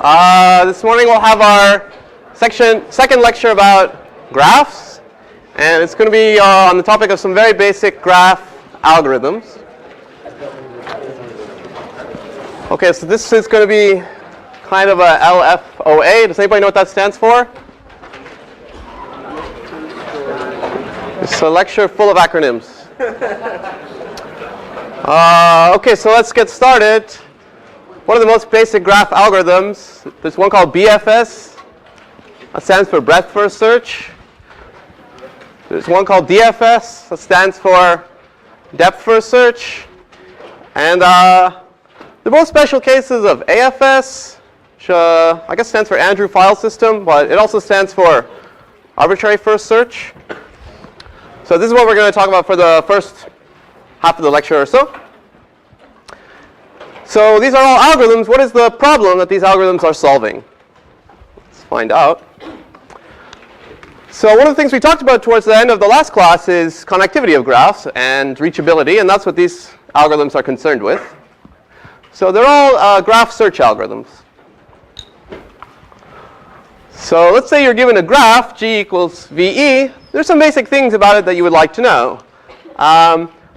This morning we'll have our second lecture about graphs, and it's going to be on the topic of some very basic graph algorithms. Okay, so this is going to be kind of a LFOA. Does anybody know what that stands for? It's a lecture full of acronyms. Okay, so let's get started. One of the most basic graph algorithms, there's one called BFS. That stands for breadth first search. There's one called DFS. That stands for depth first search. And the most special cases of AFS, which I guess stands for Andrew File System, but it also stands for arbitrary first search. So this is what we're going to talk about for the first half of the lecture or so. So these are all algorithms. What is the problem that these algorithms are solving? Let's find out. So one of the things we talked about towards the end of the last class is connectivity of graphs and reachability, and that's what these algorithms are concerned with. So they're all graph search algorithms. So let's say you're given a graph, G equals VE. There's some basic things about it that you would like to know.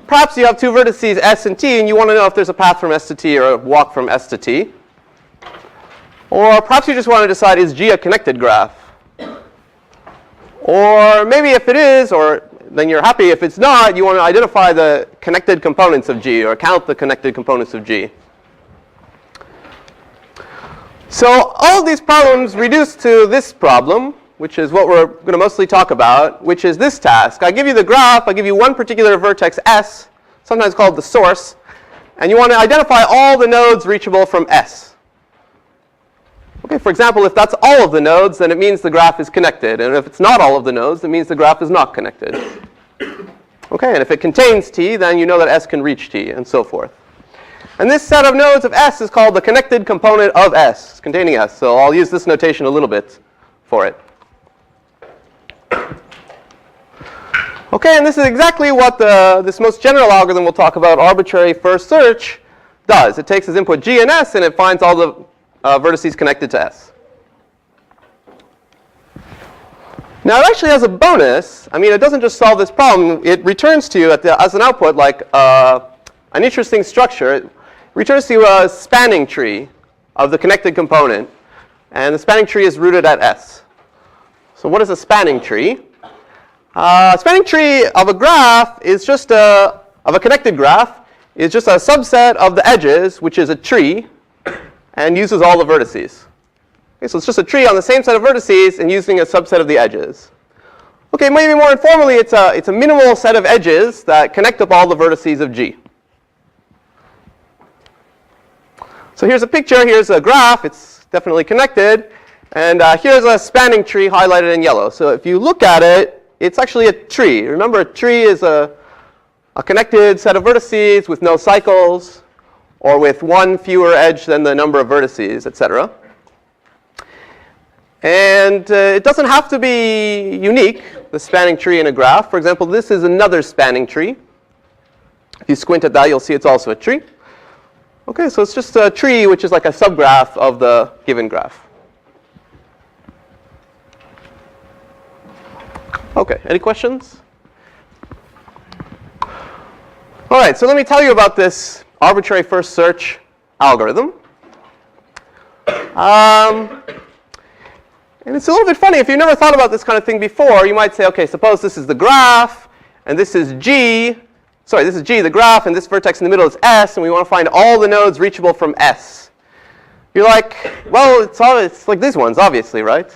Perhaps you have two vertices S and T, and you want to know if there's a path from S to T or a walk from S to T. Or perhaps you just want to decide, is G a connected graph? Or maybe if it is, or then you're happy. If it's not, you want to identify the connected components of G, or count the connected components of G. So all of these problems reduce to this problem, which is what we're going to mostly talk about, which is this task. I give you the graph, I give you one particular vertex S, sometimes called the source, and you want to identify all the nodes reachable from S. Okay, for example, if that's all of the nodes, then it means the graph is connected. And if it's not all of the nodes, it means the graph is not connected. Okay, and if it contains T, then you know that S can reach T, and so forth. And this set of nodes of S is called the connected component of S, containing S. So I'll use this notation a little bit for it. Okay, and this is exactly what this most general algorithm we'll talk about, arbitrary first search, does. It takes as input G and S, and it finds all the vertices connected to S. Now, it actually has a bonus. I mean, it doesn't just solve this problem. It returns to you as an output like an interesting structure. It returns to you a spanning tree of the connected component, and the spanning tree is rooted at S. So what is a spanning tree? A spanning tree of a graph is just of a connected graph is just a subset of the edges, which is a tree, and uses all the vertices. Okay, so it's just a tree on the same set of vertices and using a subset of the edges. Okay, maybe more informally, it's a minimal set of edges that connect up all the vertices of G. So here's a picture. Here's a graph. It's definitely connected. And here's a spanning tree highlighted in yellow. So if you look at it, it's actually a tree. Remember, a tree is a connected set of vertices with no cycles, or with one fewer edge than the number of vertices, etc. And it doesn't have to be unique, the spanning tree in a graph. For example, this is another spanning tree. If you squint at that, you'll see it's also a tree. Okay, so it's just a tree, which is like a subgraph of the given graph. Okay, any questions? All right, so let me tell you about this arbitrary first search algorithm. And it's a little bit funny. If you've never thought about this kind of thing before, you might say, okay, suppose this is the graph, and this is G. Sorry, this is G, the graph, and this vertex in the middle is S, and we want to find all the nodes reachable from S. You're like, well, it's like these ones, obviously, right?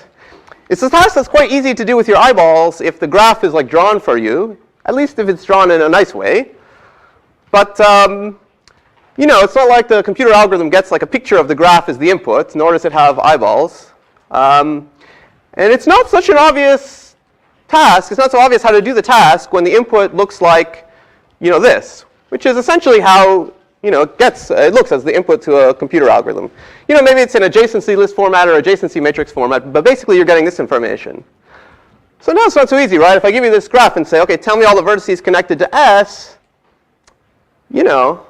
It's a task that's quite easy to do with your eyeballs if the graph is like drawn for you, at least if it's drawn in a nice way. But you know, it's not like the computer algorithm gets like a picture of the graph as the input, nor does it have eyeballs. And it's not such an obvious task. It's not so obvious how to do the task when the input looks like, you know, this, which is essentially how it looks as the input to a computer algorithm. You know, maybe it's in adjacency list format or adjacency matrix format, but basically you're getting this information. So now it's not so easy, right? If I give you this graph and say, okay, tell me all the vertices connected to S, you know,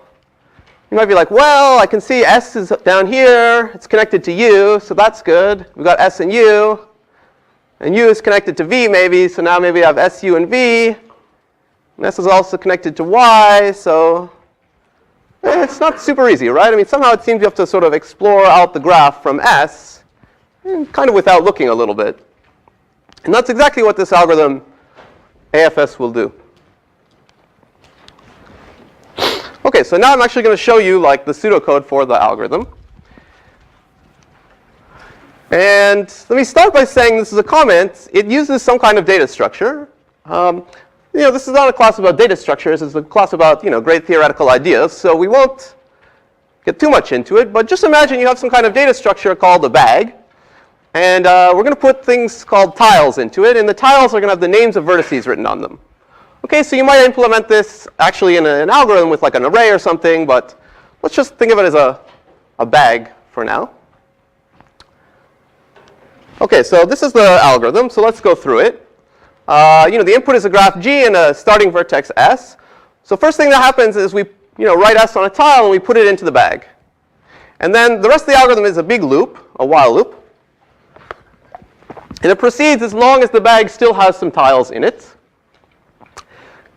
You might be like, well, I can see S is down here. It's connected to U, so that's good. We've got S and U. And U is connected to V maybe, so now maybe I have S, U, and V. And S is also connected to Y, so it's not super easy, right? I mean, somehow it seems you have to sort of explore out the graph from S, kind of without looking a little bit. And that's exactly what this algorithm AFS will do. Okay, so now I'm actually going to show you like the pseudocode for the algorithm. And let me start by saying this is a comment. It uses some kind of data structure. This is not a class about data structures. It's a class about great theoretical ideas. So we won't get too much into it. But just imagine you have some kind of data structure called a bag. And we're going to put things called tiles into it. And the tiles are going to have the names of vertices written on them. Okay, so you might implement this actually in an algorithm with like an array or something. But let's just think of it as a bag for now. Okay, so this is the algorithm. So let's go through it. The input is a graph G and a starting vertex S. So first thing that happens is we write S on a tile and we put it into the bag. And then the rest of the algorithm is a big loop, a while loop. And it proceeds as long as the bag still has some tiles in it.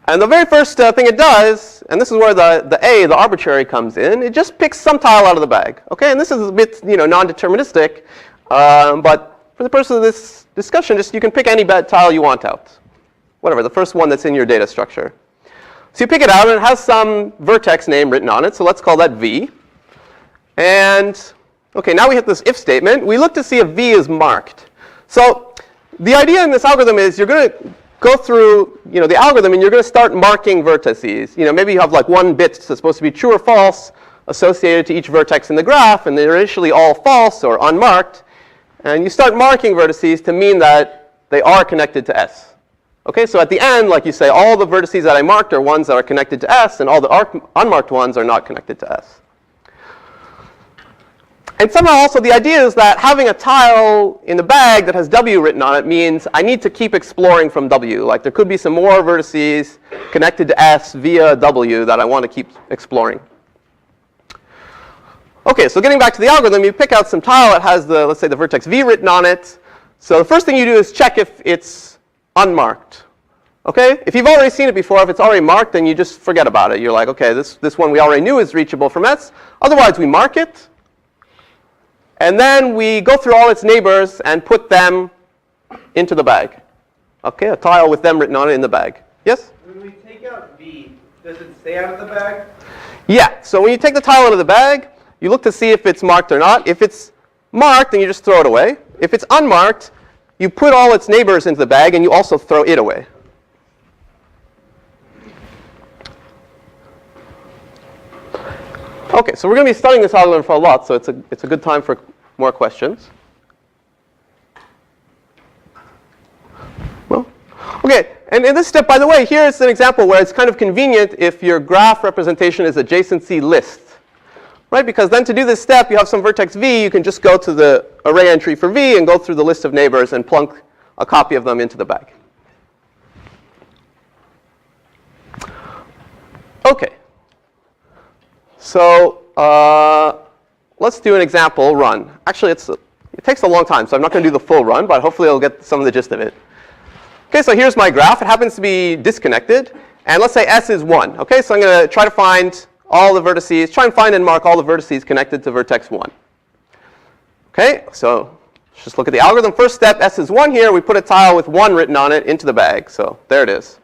And the very first thing it does, and this is where the A, the arbitrary, comes in, it just picks some tile out of the bag. Okay, and this is a bit non-deterministic, but for the purpose of this discussion, you can pick any bad tile you want out. Whatever, the first one that's in your data structure. So you pick it out, and it has some vertex name written on it. So let's call that V. And okay, now we hit this if statement. We look to see if V is marked. So the idea in this algorithm is you're going to go through the algorithm, and you're going to start marking vertices. Maybe you have like one bit that's supposed to be true or false associated to each vertex in the graph, and they're initially all false or unmarked. And you start marking vertices to mean that they are connected to S. Okay, so at the end, like you say, all the vertices that I marked are ones that are connected to S, and all the unmarked ones are not connected to S. And somehow also the idea is that having a tile in the bag that has W written on it means I need to keep exploring from W. Like there could be some more vertices connected to S via W that I want to keep exploring. Okay, so getting back to the algorithm, you pick out some tile that has let's say the vertex V written on it. So the first thing you do is check if it's unmarked. Okay, if you've already seen it before, if it's already marked, then you just forget about it. You're like, okay, this one we already knew is reachable from S. Otherwise, we mark it. And then we go through all its neighbors and put them into the bag. Okay, a tile with them written on it in the bag. Yes? When we take out V, does it stay out of the bag? Yeah, so when you take the tile out of the bag, you look to see if it's marked or not. If it's marked, then you just throw it away. If it's unmarked, you put all its neighbors into the bag, and you also throw it away. Okay, so we're going to be studying this algorithm for a lot, so it's a good time for more questions. Well, okay, and in this step, by the way, here is an example where it's kind of convenient if your graph representation is adjacency list. Right, because then to do this step, you have some vertex V, you can just go to the array entry for V and go through the list of neighbors and plunk a copy of them into the bag. Okay. So let's do an example run. Actually, it takes a long time, so I'm not going to do the full run, but hopefully I'll get some of the gist of it. Okay, so here's my graph. It happens to be disconnected. And let's say S is 1. Okay, so I'm going to try to find all the vertices, try and find and mark all the vertices connected to vertex 1. Okay, so let's just look at the algorithm. First step, S is 1 here. We put a tile with 1 written on it into the bag. So there it is.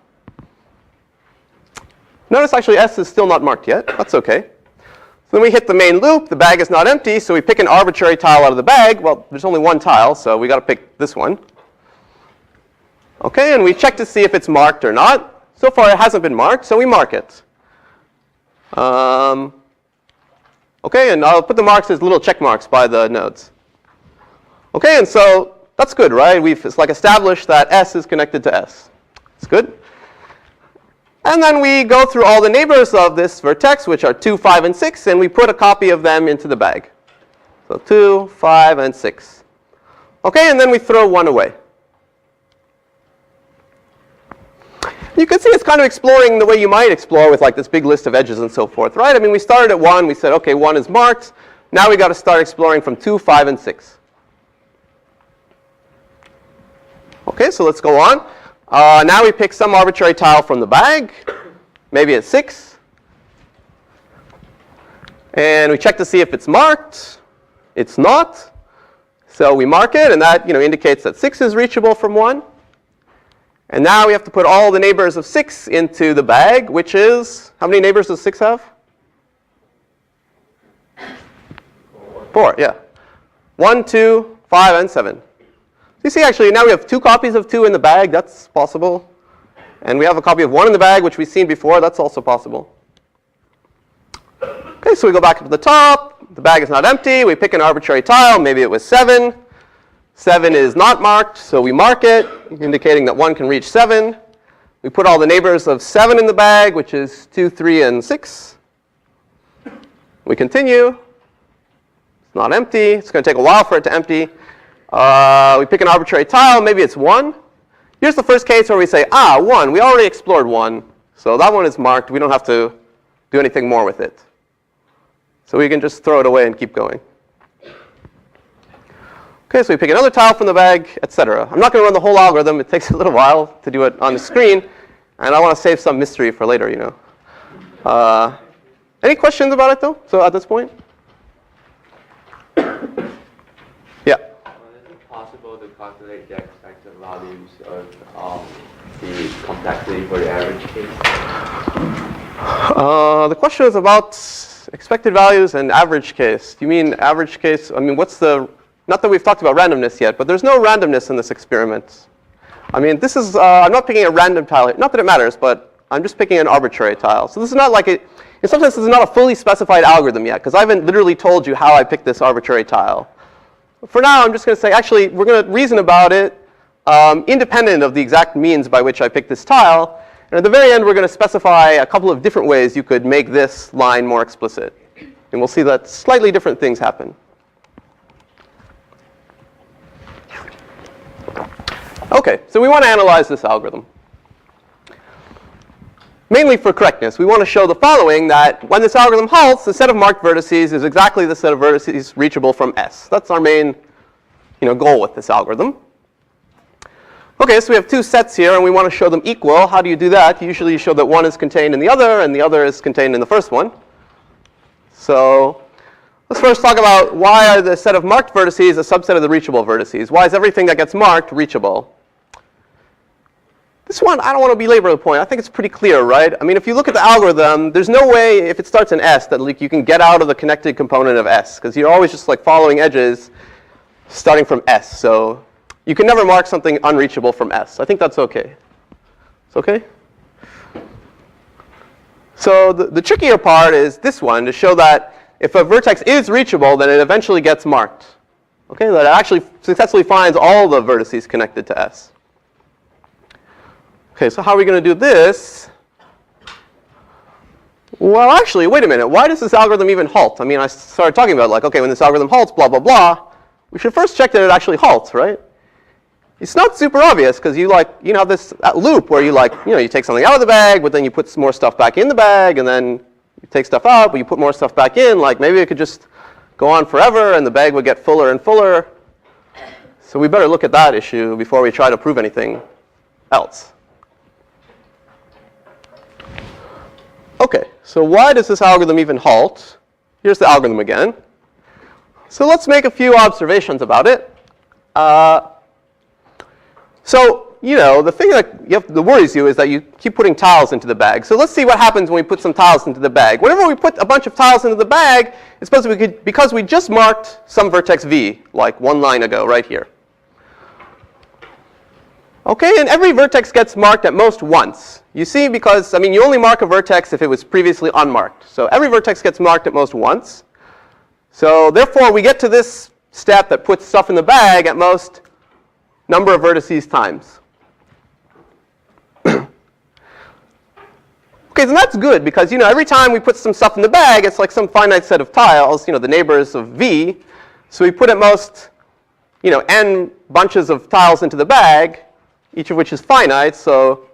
Notice actually S is still not marked yet. That's okay. So then we hit the main loop. The bag is not empty, so we pick an arbitrary tile out of the bag. Well, there's only one tile, so we got to pick this one. Okay, and we check to see if it's marked or not. So far, it hasn't been marked, so we mark it. Okay, and I'll put the marks as little check marks by the nodes. Okay, and so that's good, right? It's like established that S is connected to S. It's good. And then we go through all the neighbors of this vertex, which are 2, 5, and 6, and we put a copy of them into the bag. So 2, 5, and 6. Okay, and then we throw 1 away. You can see it's kind of exploring the way you might explore with like this big list of edges and so forth, right? I mean, we started at 1. We said, OK, 1 is marked. Now we got to start exploring from 2, 5, and 6. OK, so let's go on. Now we pick some arbitrary tile from the bag. Maybe it's 6. And we check to see if it's marked. It's not. So we mark it, and that indicates that 6 is reachable from 1. And now we have to put all the neighbors of 6 into the bag, which is, how many neighbors does 6 have? 4, yeah. 1, 2, 5, and 7. So you see, actually, now we have 2 copies of 2 in the bag. That's possible. And we have a copy of 1 in the bag, which we've seen before. That's also possible. OK, so we go back up to the top. The bag is not empty. We pick an arbitrary tile. Maybe it was 7. 7 is not marked, so we mark it, indicating that 1 can reach 7. We put all the neighbors of 7 in the bag, which is 2, 3, and 6. We continue. It's not empty. It's going to take a while for it to empty. We pick an arbitrary tile. Maybe it's 1. Here's the first case where we say, 1. We already explored 1. So that one is marked. We don't have to do anything more with it. So we can just throw it away and keep going. OK, so we pick another tile from the bag, et cetera. I'm not going to run the whole algorithm. It takes a little while to do it on the screen. And I want to save some mystery for later, Any questions about it, though, so at this point? Yeah? Is it possible to calculate the expected values of the complexity for the average case? The question is about expected values and average case. Do you mean average case? I mean, what's the, not that we've talked about randomness yet, but there's no randomness in this experiment. I mean, this is, I'm not picking a random tile here. Not that it matters, but I'm just picking an arbitrary tile. So this is not like in some sense, this is not a fully specified algorithm yet, because I haven't literally told you how I picked this arbitrary tile. For now, I'm just going to say, actually, we're going to reason about it independent of the exact means by which I picked this tile. And at the very end, we're going to specify a couple of different ways you could make this line more explicit. And we'll see that slightly different things happen. OK, so we want to analyze this algorithm. Mainly for correctness, we want to show the following, that when this algorithm halts, the set of marked vertices is exactly the set of vertices reachable from S. That's our main goal with this algorithm. OK, so we have 2 sets here, and we want to show them equal. How do you do that? Usually you show that one is contained in the other, and the other is contained in the first one. So let's first talk about why are the set of marked vertices a subset of the reachable vertices? Why is everything that gets marked reachable? This one, I don't want to belabor the point. I think it's pretty clear, right? I mean, if you look at the algorithm, there's no way, if it starts in S, that you can get out of the connected component of S, because you're always just like following edges starting from S. So you can never mark something unreachable from S. I think that's OK. It's OK? So the trickier part is this one, to show that if a vertex is reachable, then it eventually gets marked. OK, that it actually successfully finds all the vertices connected to S. OK, so how are we going to do this? Well, actually, wait a minute. Why does this algorithm even halt? I mean, I started talking about, like, OK, when this algorithm halts, blah, blah, blah. We should first check that it actually halts, right? It's not super obvious, because you have this loop where you take something out of the bag, but then you put some more stuff back in the bag, and then you take stuff out, but you put more stuff back in. Like, maybe it could just go on forever, and the bag would get fuller and fuller. So we better look at that issue before we try to prove anything else. OK, so why does this algorithm even halt? Here's the algorithm again. So let's make a few observations about it. So the thing that worries you is that you keep putting tiles into the bag. So let's see what happens when we put some tiles into the bag. Whenever we put a bunch of tiles into the bag, it's supposed to be because we just marked some vertex v, like one line ago, right here. OK, and every vertex gets marked at most once. You see, because, I mean, you only mark a vertex if it was previously unmarked. So every vertex gets marked at most once. So therefore, we get to this step that puts stuff in the bag at most number of vertices times. OK, so that's good, because every time we put some stuff in the bag, it's like some finite set of tiles, the neighbors of v. So we put at most n bunches of tiles into the bag, each of which is finite. So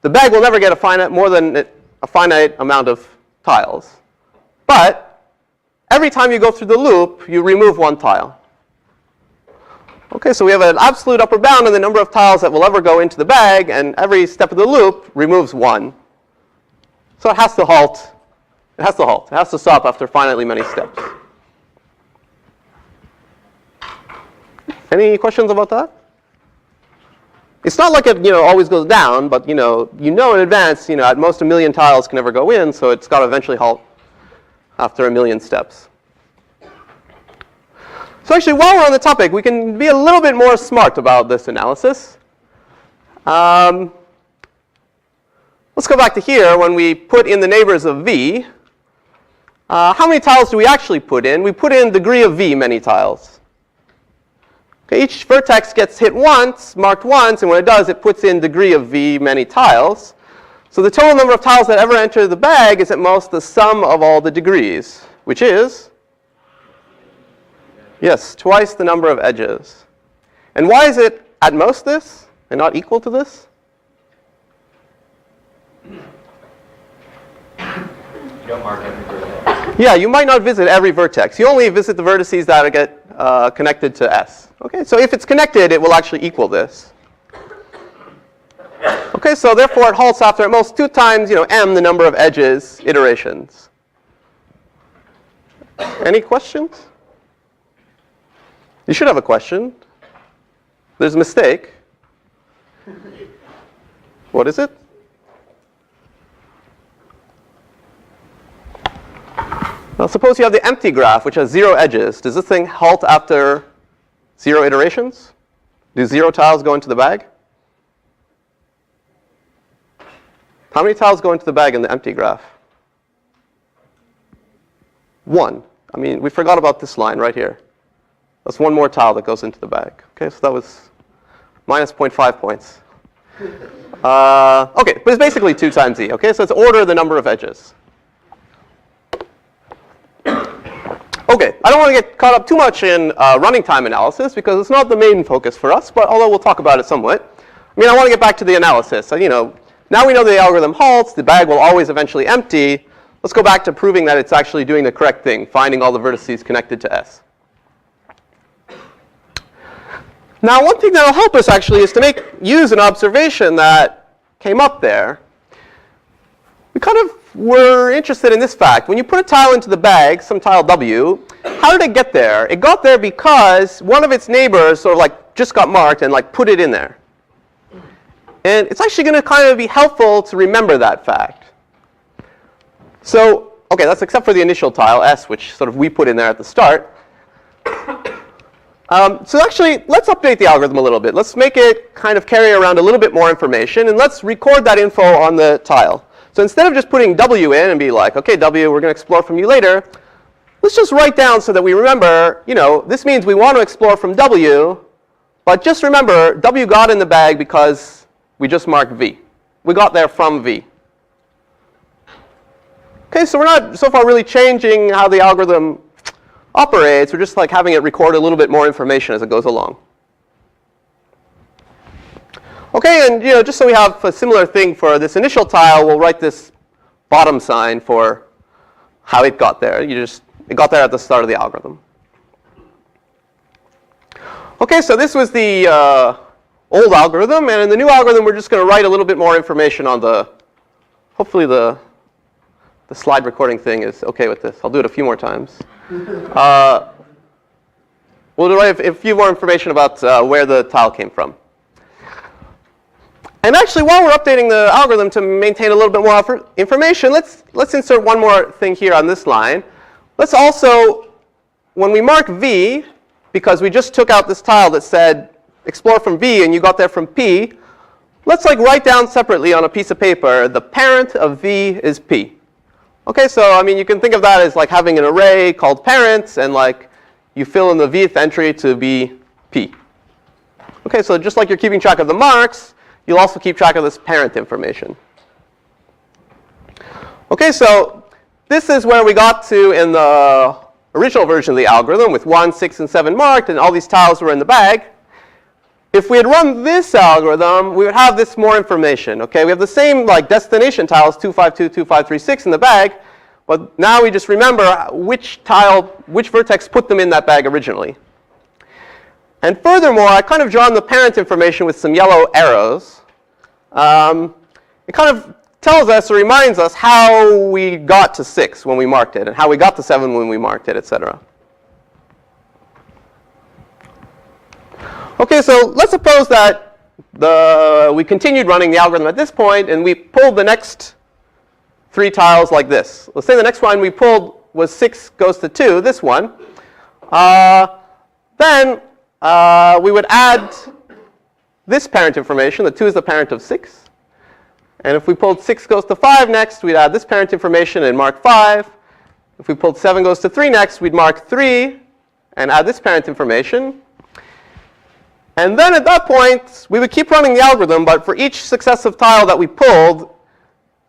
the bag will never get more than a finite amount of tiles. But every time you go through the loop, you remove one tile. Okay, so we have an absolute upper bound on the number of tiles that will ever go into the bag, and every step of the loop removes one. So it has to halt. It has to halt. It has to stop after finitely many steps. Any questions about that? It's not like it always goes down, but you know in advance, at most 1 million tiles can never go in, so it's got to eventually halt after 1 million steps. So actually, while we're on the topic, we can be a little bit more smart about this analysis. Let's go back to here when we put in the neighbors of V. How many tiles do we actually put in? We put in degree of V many tiles. Okay, each vertex gets hit once, marked once, and when it does, it puts in degree of V many tiles. So the total number of tiles that ever enter the bag is at most the sum of all the degrees, which is, yes, twice the number of edges. And why is it at most this and not equal to this? You don't mark every vertex. Yeah, you might not visit every vertex. You only visit the vertices that get connected to S. Okay, so if it's connected, it will actually equal this. Okay, so therefore it halts after at most 2 times, m, the number of edges, iterations. Any questions? You should have a question. There's a mistake. What is it? Now suppose you have the empty graph, which has 0 edges. Does this thing halt after 0 iterations? Do 0 tiles go into the bag? How many tiles go into the bag in the empty graph? 1. I mean, we forgot about this line right here. That's 1 more tile that goes into the bag. Okay, so that was minus 0.5 points. Okay, but it's basically 2 times E. Okay, so it's order the number of edges. Okay, I don't want to get caught up too much in running time analysis because it's not the main focus for us, but although we'll talk about it somewhat. I mean, I want to get back to the analysis. So, now we know the algorithm halts, the bag will always eventually empty. Let's go back to proving that it's actually doing the correct thing, finding all the vertices connected to S. Now, one thing that will help us actually is to use an observation that came up there. We kind of were interested in this fact. When you put a tile into the bag, some tile W, how did it get there? It got there because one of its neighbors sort of just got marked and put it in there. And it's actually going to kind of be helpful to remember that fact. So, okay, that's except for the initial tile, S, which sort of we put in there at the start. So actually, let's update the algorithm a little bit. Let's make it kind of carry around a little bit more information, and let's record that info on the tile. So instead of just putting W in and be like, okay, W, we're going to explore from you later, let's just write down so that we remember, this means we want to explore from W, but just remember, W got in the bag because we just marked V. We got there from V. Okay, so we're not so far really changing how the algorithm operates. We're just having it record a little bit more information as it goes along. Okay, and just so we have a similar thing for this initial tile, we'll write this bottom sign for how it got there. It got there at the start of the algorithm. Okay, so this was the old algorithm, and in the new algorithm, we're just going to write a little bit more information on hopefully the slide recording thing is okay with this. I'll do it a few more times. We'll write a few more information about where the tile came from. And actually, while we're updating the algorithm to maintain a little bit more information, let's insert one more thing here on this line. Let's also, when we mark V, because we just took out this tile that said explore from V and you got there from P, let's write down separately on a piece of paper the parent of V is P. Okay, so I mean you can think of that as having an array called parents and you fill in the Vth entry to be P. Okay, so just like you're keeping track of the marks, you'll also keep track of this parent information. Okay, so this is where we got to in the original version of the algorithm with 1, 6, and 7 marked, and all these tiles were in the bag. if we had run this algorithm, we would have this more information. Okay, we have the same like destination tiles 252, 2536 in the bag, but now we just remember which vertex put them in that bag originally. And furthermore, I kind of drawn the parent information with some yellow arrows. It kind of tells us or reminds us how we got to 6 when we marked it, and how we got to 7 when we marked it, etc. Okay, so let's suppose that we continued running the algorithm at this point, and we pulled the next 3 tiles like this. Let's say the next one we pulled was 6 goes to 2, this one. Then we would add this parent information. The 2 is the parent of 6. And if we pulled 6 goes to 5 next, we'd add this parent information and mark 5. If we pulled 7 goes to 3 next, we'd mark 3 and add this parent information. And then at that point, we would keep running the algorithm, but for each successive tile that we pulled,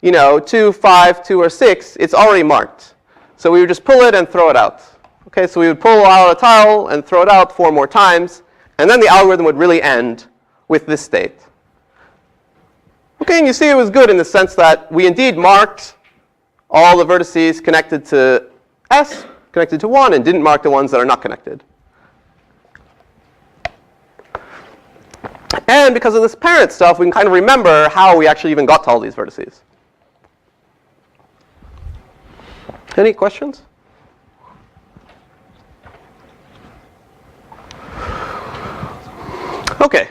2, 5, 2, or 6, it's already marked. So we would just pull it and throw it out. Okay, so we would pull out a tile and throw it out 4 more times, and then the algorithm would really end with this state. Okay, and you see it was good in the sense that we indeed marked all the vertices connected to S, connected to 1, and didn't mark the ones that are not connected. And because of this parent stuff, we can kind of remember how we actually even got to all these vertices. Any questions? Okay,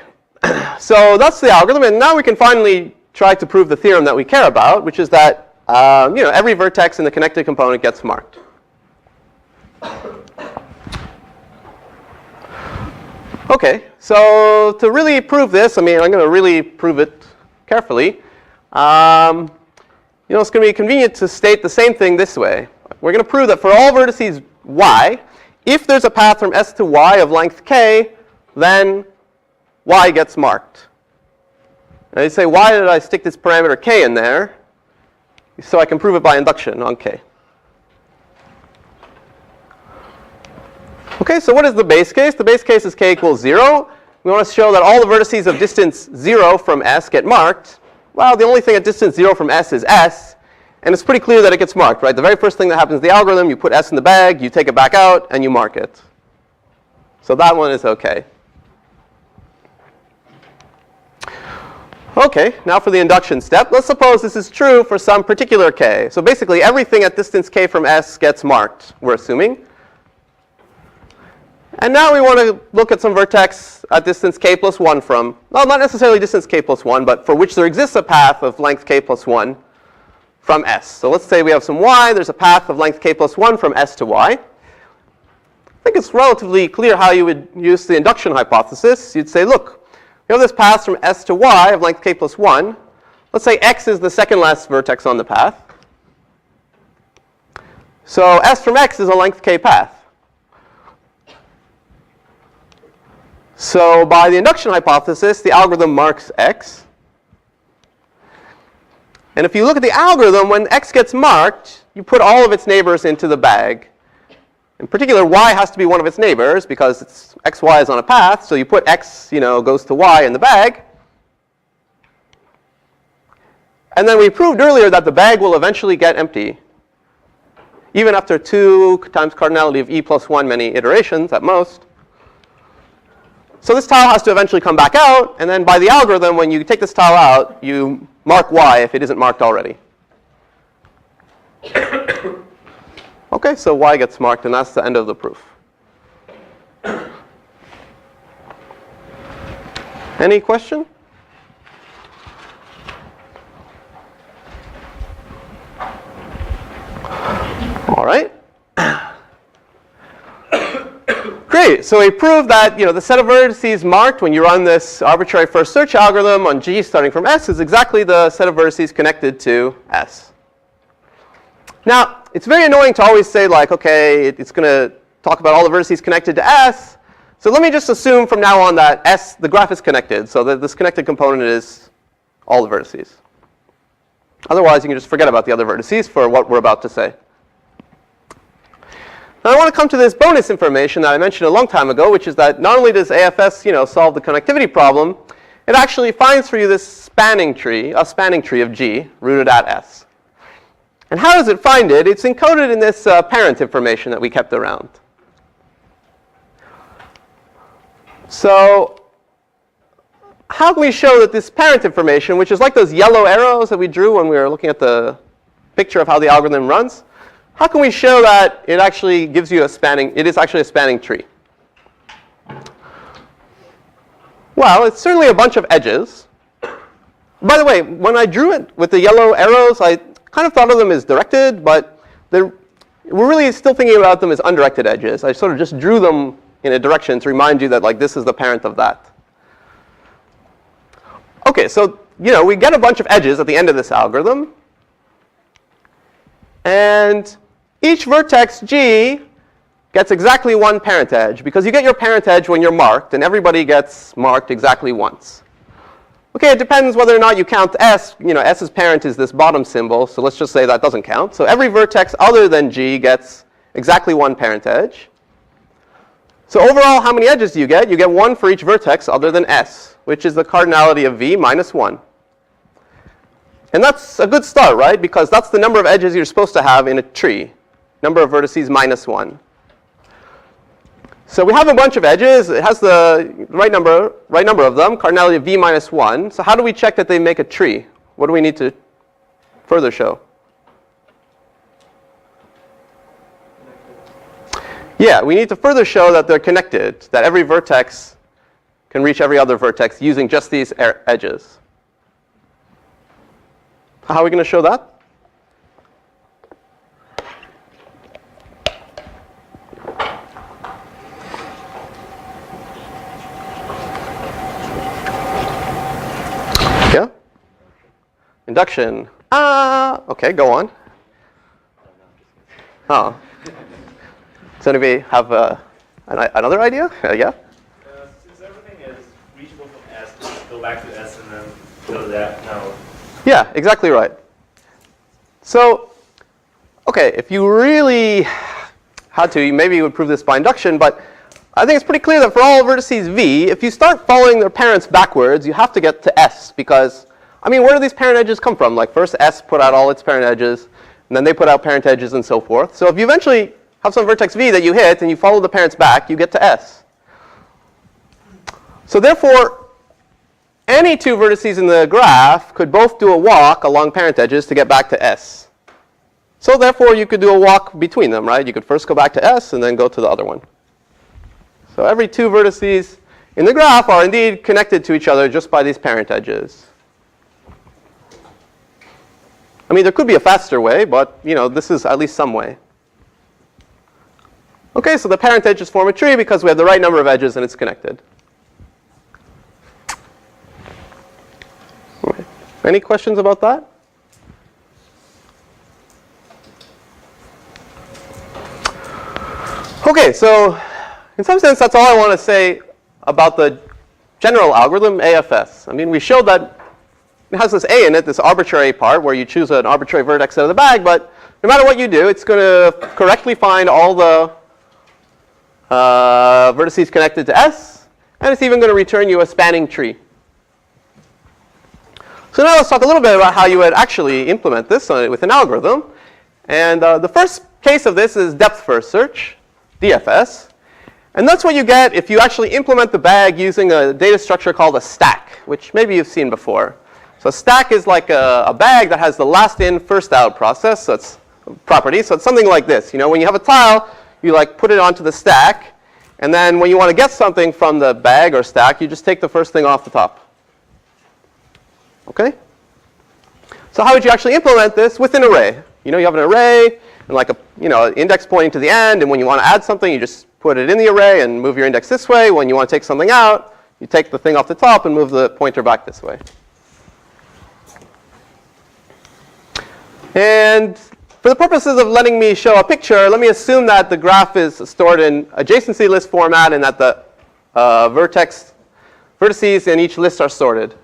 so that's the algorithm, and now we can finally try to prove the theorem that we care about, which is that every vertex in the connected component gets marked. Okay, so to really prove this, I'm going to really prove it carefully. It's going to be convenient to state the same thing this way. We're going to prove that for all vertices y, if there's a path from S to y of length k, then y gets marked. And you say, why did I stick this parameter k in there? So I can prove it by induction on k. Okay, so what is the base case? The base case is k equals 0. We want to show that all the vertices of distance 0 from S get marked. Well, the only thing at distance 0 from S is S. And it's pretty clear that it gets marked, right? The very first thing that happens in the algorithm, you put S in the bag, you take it back out, and you mark it. So that one is OK. OK, now for the induction step. Let's suppose this is true for some particular k. So basically, everything at distance k from S gets marked, we're assuming. And now we want to look at some vertex at distance k plus 1 from, well, not necessarily distance k plus 1, but for which there exists a path of length k plus 1 from S. So let's say we have some y. There's a path of length k plus 1 from S to y. I think it's relatively clear how you would use the induction hypothesis. You'd say, look, we have this path from S to y of length k plus 1. Let's say x is the second last vertex on the path. So S from x is a length k path. So by the induction hypothesis, the algorithm marks x. And if you look at the algorithm, when x gets marked, you put all of its neighbors into the bag. In particular, y has to be one of its neighbors because it's x, y is on a path. So you put x, goes to y in the bag. And then we proved earlier that the bag will eventually get empty, even after 2 times cardinality of e plus 1 many iterations at most. So this tile has to eventually come back out, and then by the algorithm, when you take this tile out, you mark y if it isn't marked already. Okay, so y gets marked, and that's the end of the proof. Any question? All right. Great. So we proved that the set of vertices marked when you run this arbitrary first search algorithm on G starting from S is exactly the set of vertices connected to S. Now, it's very annoying to always say, like, OK, it's going to talk about all the vertices connected to S. So let me just assume from now on that S, the graph is connected, so that this connected component is all the vertices. Otherwise, you can just forget about the other vertices for what we're about to say. Now I want to come to this bonus information that I mentioned a long time ago, which is that not only does AFS, solve the connectivity problem, it actually finds for you this spanning tree of G rooted at S. And how does it find it? It's encoded in this parent information that we kept around. So how can we show that this parent information, which is like those yellow arrows that we drew when we were looking at the picture of how the algorithm runs, how can we show that it actually gives you it is actually a spanning tree? Well, it's certainly a bunch of edges. By the way, when I drew it with the yellow arrows, I kind of thought of them as directed, but we're really still thinking about them as undirected edges. I sort of just drew them in a direction to remind you that this is the parent of that. Okay, so we get a bunch of edges at the end of this algorithm. And each vertex G gets exactly one parent edge, because you get your parent edge when you're marked, and everybody gets marked exactly once. Okay, it depends whether or not you count S. S's parent is this bottom symbol, so let's just say that doesn't count. So every vertex other than G gets exactly one parent edge. So overall, how many edges do you get? You get one for each vertex other than S, which is the cardinality of V minus 1. And that's a good start, right? Because that's the number of edges you're supposed to have in a tree. Number of vertices minus 1. So we have a bunch of edges. It has the right number of them, cardinality of V minus 1. So how do we check that they make a tree? What do we need to further show? Yeah, we need to further show that they're connected, that every vertex can reach every other vertex using just these edges. How are we going to show that? Yeah? Induction. Okay, go on. Oh. Does anybody have another idea? Yeah? Since everything is reachable from S, just go back to S and then go to that. No. Yeah, exactly right. So, okay, if you really had to, maybe you would prove this by induction, but I think it's pretty clear that for all vertices V, if you start following their parents backwards, you have to get to S, because, where do these parent edges come from? First S put out all its parent edges, and then they put out parent edges and so forth. So if you eventually have some vertex V that you hit, and you follow the parents back, you get to S. So therefore, any two vertices in the graph could both do a walk along parent edges to get back to S. So therefore, you could do a walk between them, right? You could first go back to S and then go to the other one. So every two vertices in the graph are indeed connected to each other just by these parent edges. There could be a faster way, but this is at least some way. Okay, so the parent edges form a tree because we have the right number of edges and it's connected. Okay. Any questions about that? Okay, so in some sense, that's all I want to say about the general algorithm, AFS. We showed that it has this A in it, this arbitrary part where you choose an arbitrary vertex out of the bag, but no matter what you do, it's going to correctly find all the vertices connected to S, and it's even going to return you a spanning tree. So now let's talk a little bit about how you would actually implement this with an algorithm. And the first case of this is depth first search, DFS. And that's what you get if you actually implement the bag using a data structure called a stack, which maybe you've seen before. So a stack is like a bag that has the last in, first out process. So it's property. So it's something like this. When you have a tile, you put it onto the stack, and then when you want to get something from the bag or stack, you just take the first thing off the top. Okay? So how would you actually implement this with an array? You have an array and an index pointing to the end, and when you want to add something, you just put it in the array and move your index this way. When you want to take something out, you take the thing off the top and move the pointer back this way. And for the purposes of letting me show a picture, let me assume that the graph is stored in adjacency list format and that the vertices in each list are sorted.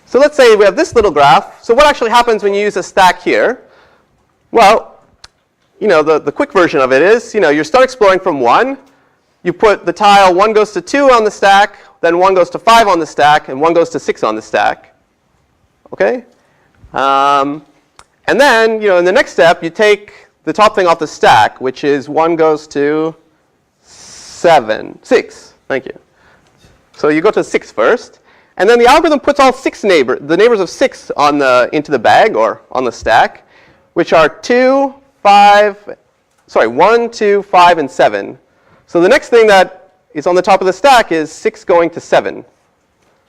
So let's say we have this little graph. So what actually happens when you use a stack here? Well, the quick version of it is, you start exploring from 1. You put the tile 1 goes to 2 on the stack, then 1 goes to 5 on the stack, and 1 goes to 6 on the stack. OK? And then, in the next step, you take the top thing off the stack, which is 1 goes to 6. Thank you. So you go to 6 first. And then the algorithm puts all the neighbors of 6 into the bag, or on the stack, which are 1, 2, 5, and 7. So the next thing that is on the top of the stack is 6 going to 7.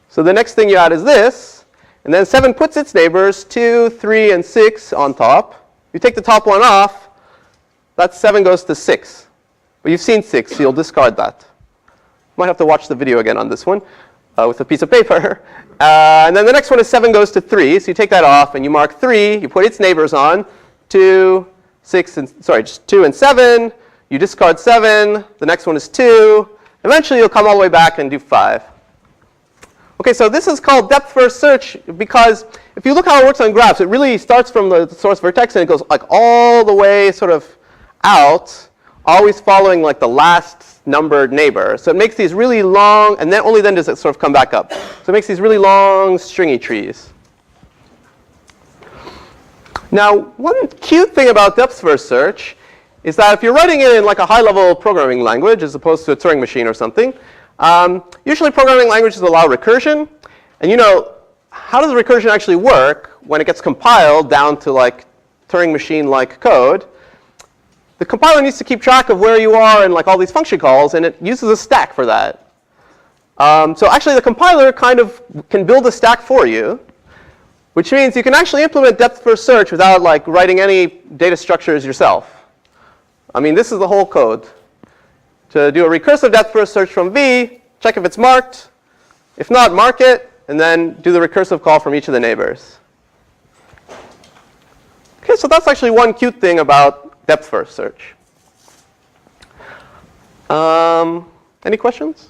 So the next thing you add is this. And then 7 puts its neighbors, 2, 3, and 6 on top. You take the top one off. That 7 goes to 6. But you've seen 6, so you'll discard that. Might have to watch the video again on this one with a piece of paper. And then the next one is 7 goes to 3. So you take that off, and you mark 3. You put its neighbors on, 2, 6, and just 2 and 7. You discard 7. The next one is 2. Eventually, you'll come all the way back and do 5. OK, so this is called depth-first search because if you look how it works on graphs, it really starts from the source vertex, and it goes like all the way sort of out, always following like the last numbered neighbor. So it makes these really long, and then only then does it sort of come back up. So it makes these really long, stringy trees. Now, one cute thing about depth-first search is that if you're writing it in like a high-level programming language as opposed to a Turing machine or something, usually programming languages allow recursion. And how does recursion actually work when it gets compiled down to like Turing machine-like code? The compiler needs to keep track of where you are and like all these function calls, and it uses a stack for that. So actually, the compiler kind of can build a stack for you, which means you can actually implement depth-first search without like writing any data structures yourself. I mean, this is the whole code. To do a recursive depth-first search from V, check if it's marked. If not, mark it, and then do the recursive call from each of the neighbors. OK, so that's actually one cute thing about depth-first search. Any questions?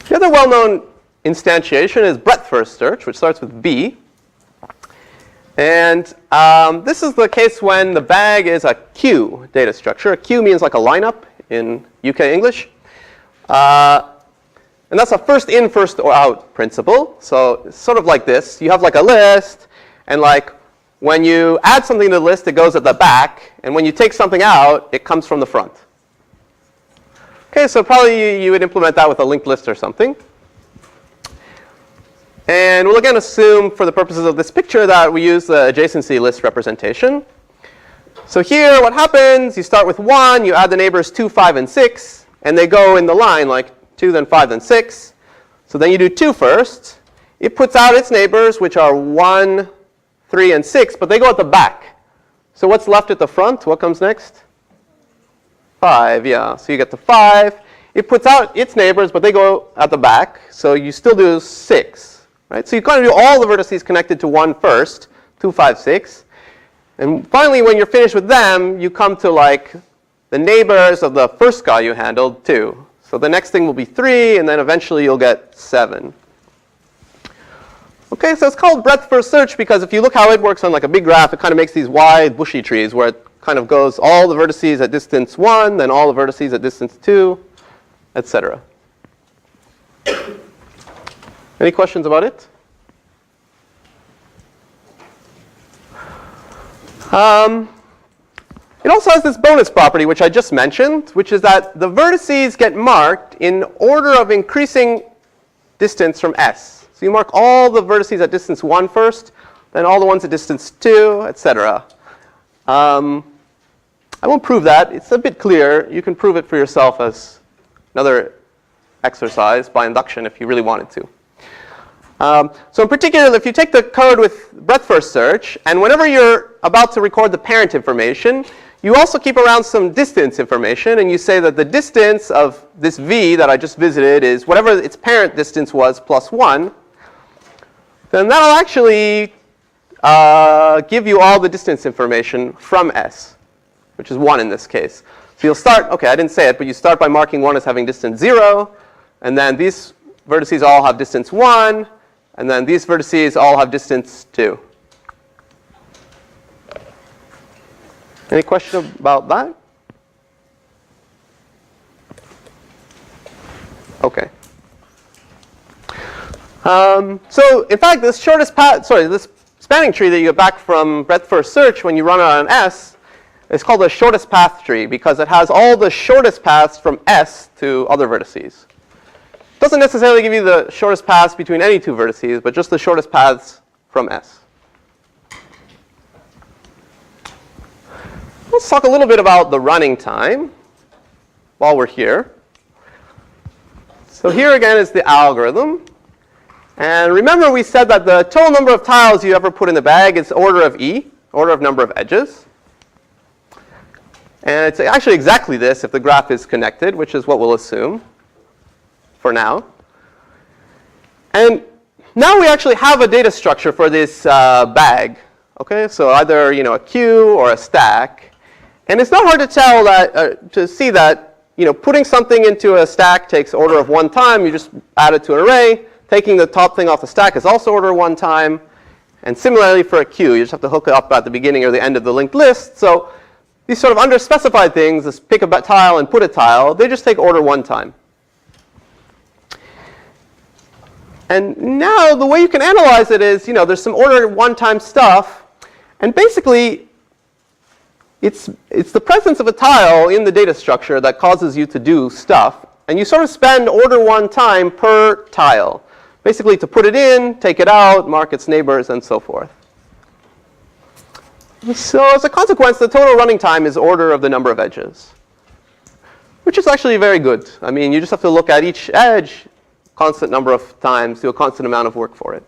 The other well-known instantiation is breadth-first search, which starts with B. And this is the case when the bag is a queue data structure. A queue means like a lineup in UK English. And that's a first in, first out principle. So it's sort of like this. You have like a list, and like when you add something to the list, it goes at the back. And when you take something out, it comes from the front. OK, so probably you would implement that with a linked list or something. And we'll again assume, for the purposes of this picture, that we use the adjacency list representation. So here, what happens, you start with 1. You add the neighbors 2, 5, and 6. And they go in the line, like 2, then 5, then 6. So then you do 2 first. It puts out its neighbors, which are 1, 3, and 6. But they go at the back. So what's left at the front? What comes next? 5, yeah. So you get to 5. It puts out its neighbors, but they go at the back. So you still do 6. Right? So you kind of do all the vertices connected to 1 first, 2, 5, 6. And finally, when you're finished with them, you come to like the neighbors of the first guy you handled, 2. So the next thing will be 3, and then eventually you'll get 7. OK, so it's called breadth-first search because if you look how it works on like a big graph, it kind of makes these wide, bushy trees where it kind of goes all the vertices at distance 1, then all the vertices at distance 2, et cetera. Any questions about it? It also has this bonus property, which I just mentioned, which is that the vertices get marked in order of increasing distance from S. So you mark all the vertices at distance 1 first, then all the ones at distance 2, et cetera. I won't prove that. It's a bit clear. You can prove it for yourself as another exercise by induction if you really wanted to. So in particular, if you take the code with breadth-first search, and whenever you're about to record the parent information, you also keep around some distance information, and you say that the distance of this V that I just visited is whatever its parent distance was plus 1, then that'll actually give you all the distance information from S, which is 1 in this case. So you'll start, OK, I didn't say it, but you start by marking 1 as having distance 0, and then these vertices all have distance 1. And then these vertices all have distance 2. Any question about that? Okay. So in fact, this shortest path, this spanning tree that you get back from breadth first search when you run it on S is called the shortest path tree because it has all the shortest paths from S to other vertices. It doesn't necessarily give you the shortest paths between any two vertices, but just the shortest paths from S. Let's talk a little bit about the running time while we're here. So here again is the algorithm. And remember we said that the total number of tiles you ever put in the bag is order of E, order of number of edges. And it's actually exactly this if the graph is connected, which is what we'll assume for now. And now we actually have a data structure for this bag. Okay, so either a queue or a stack. And it's not hard to tell that, to see that, putting something into a stack takes order of 1 time. You just add it to an array. Taking the top thing off the stack is also order 1 time. And similarly for a queue, you just have to hook it up at the beginning or the end of the linked list. So these sort of underspecified things, this pick a tile and put a tile, they just take order 1 time. And now the way you can analyze it is, there's some order 1 time stuff. And basically, it's the presence of a tile in the data structure that causes you to do stuff. And you sort of spend order 1 time per tile. Basically to put it in, take it out, mark its neighbors, and so forth. So as a consequence, the total running time is order of the number of edges, which is actually very good. I mean, you just have to look at each edge constant number of times, do a constant amount of work for it.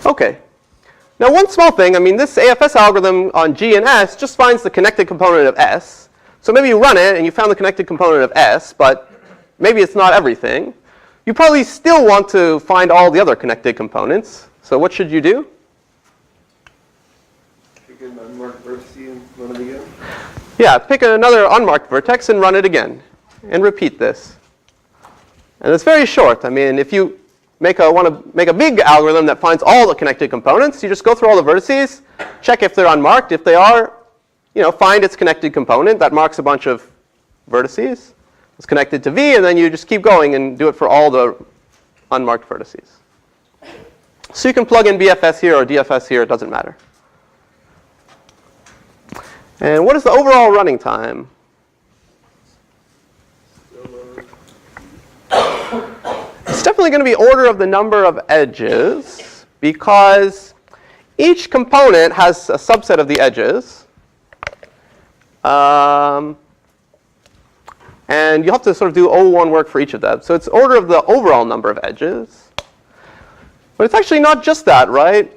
Okay. Now one small thing, I mean, this AFS algorithm on G and S just finds the connected component of S. So maybe you run it and you found the connected component of S, but maybe it's not everything. You probably still want to find all the other connected components. So what should you do? Pick an unmarked vertex and run it again. Yeah, pick another unmarked vertex and run it again. And repeat this. And it's very short. I mean, if you want to make a big algorithm that finds all the connected components, you just go through all the vertices, check if they're unmarked. If they are, find its connected component that marks a bunch of vertices. It's connected to V, and then you just keep going and do it for all the unmarked vertices. So you can plug in BFS here or DFS here, it doesn't matter. And what is the overall running time? It's definitely going to be order of the number of edges, because each component has a subset of the edges. And you'll have to sort of do O1 work for each of them. So it's order of the overall number of edges. But it's actually not just that, right?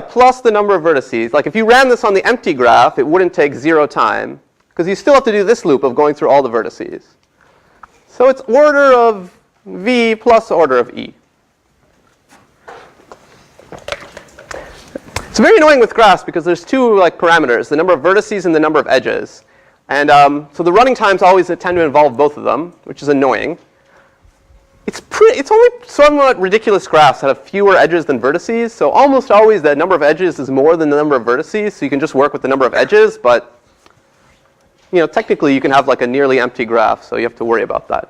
Plus the number of vertices. Like if you ran this on the empty graph, it wouldn't take 0 time, because you still have to do this loop of going through all the vertices. So it's order of V plus order of E. It's very annoying with graphs because there's 2 parameters, the number of vertices and the number of edges. And so the running times always tend to involve both of them, which is annoying. It's only somewhat ridiculous graphs that have fewer edges than vertices. So almost always the number of edges is more than the number of vertices. So you can just work with the number of edges. But technically you can have a nearly empty graph. So you have to worry about that.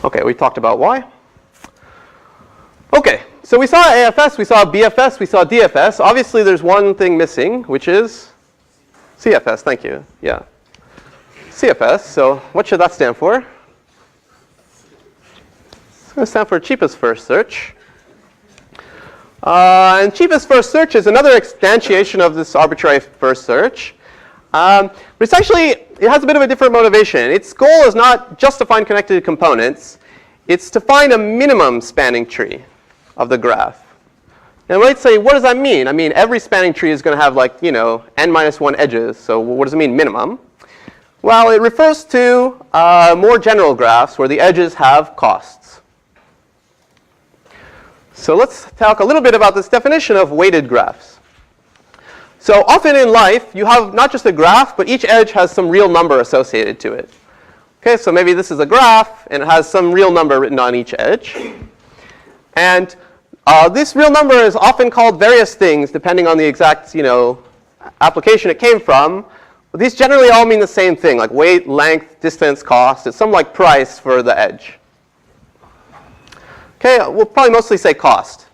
OK, we talked about why. OK. So we saw AFS, we saw BFS, we saw DFS. Obviously, there's one thing missing, which is CFS. Thank you. Yeah. CFS. So what should that stand for? It's going to stand for cheapest first search. And cheapest first search is another instantiation of this arbitrary first search. But it's actually, it has a bit of a different motivation. Its goal is not just to find connected components. It's to find a minimum spanning tree of the graph. And let's say, what does that mean? I mean, every spanning tree is going to have n minus 1 edges. So what does it mean, minimum? Well, it refers to more general graphs where the edges have costs. So let's talk a little bit about this definition of weighted graphs. So often in life, you have not just a graph, but each edge has some real number associated to it. Okay, so maybe this is a graph, and it has some real number written on each edge. And this real number is often called various things, depending on the exact, application it came from. But these generally all mean the same thing, like weight, length, distance, cost. It's some like price for the edge. Okay, we'll probably mostly say cost.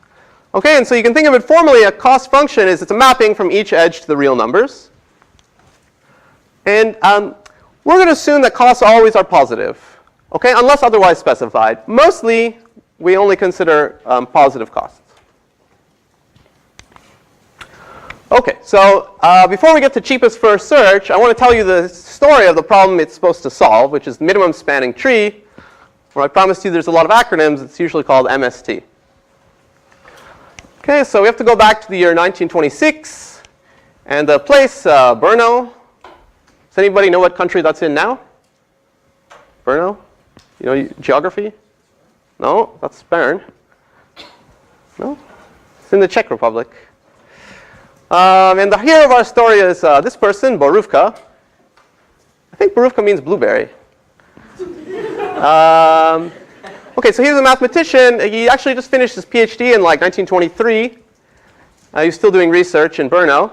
Okay, and so you can think of it formally, a cost function is it's a mapping from each edge to the real numbers. And we're going to assume that costs always are positive, okay, unless otherwise specified. Mostly, we only consider positive costs. Okay, so before we get to cheapest first search, I want to tell you the story of the problem it's supposed to solve, which is minimum spanning tree. Where I promised you there's a lot of acronyms, it's usually called MST. Okay, so we have to go back to the year 1926, and the place, Brno. Does anybody know what country that's in now? Brno? You know geography? No, that's Bern. No? It's in the Czech Republic. And the hero of our story is this person, Borůvka. I think Borůvka means blueberry. Okay, so he was a mathematician. He actually just finished his PhD in like 1923. He was still doing research in Brno.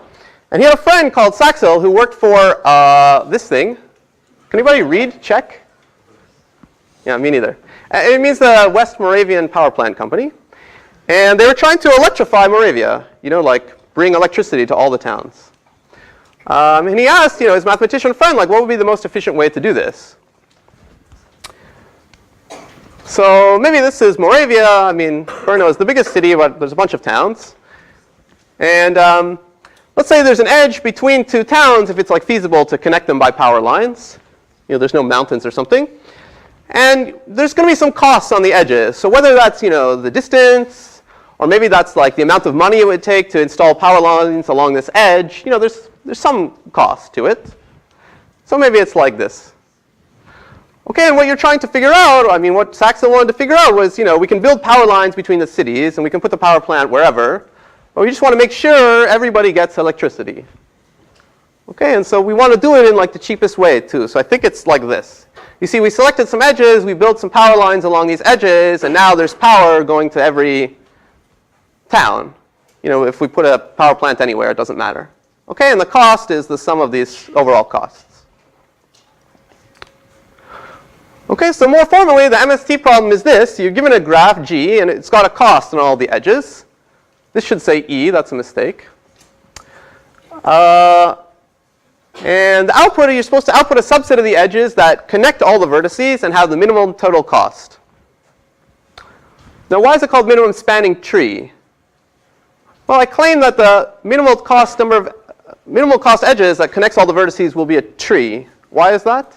And he had a friend called Saxel who worked for this thing. Can anybody read Czech? Yeah, me neither. It means the West Moravian Power Plant Company. And they were trying to electrify Moravia, like bring electricity to all the towns. And he asked, his mathematician friend, like, what would be the most efficient way to do this? So maybe this is Moravia. I mean, Brno is the biggest city, but there's a bunch of towns. And let's say there's an edge between two towns if it's like feasible to connect them by power lines. There's no mountains or something. And there's going to be some costs on the edges. So whether that's, the distance, or maybe that's like the amount of money it would take to install power lines along this edge, there's some cost to it. So maybe it's like this. Okay, and what you're trying to figure out, what Saxel wanted to figure out was, we can build power lines between the cities, and we can put the power plant wherever, but we just want to make sure everybody gets electricity. Okay, and so we want to do it in like the cheapest way too. So I think it's like this. You see, we selected some edges, we built some power lines along these edges, and now there's power going to every town. If we put a power plant anywhere, it doesn't matter. Okay, and the cost is the sum of these overall costs. Okay, so more formally, the MST problem is this. You're given a graph G, and it's got a cost on all the edges. This should say E. That's a mistake. And the output, you're supposed to output a subset of the edges that connect all the vertices and have the minimum total cost. Now, why is it called minimum spanning tree? Well, I claim that the minimal cost edges that connects all the vertices will be a tree. Why is that?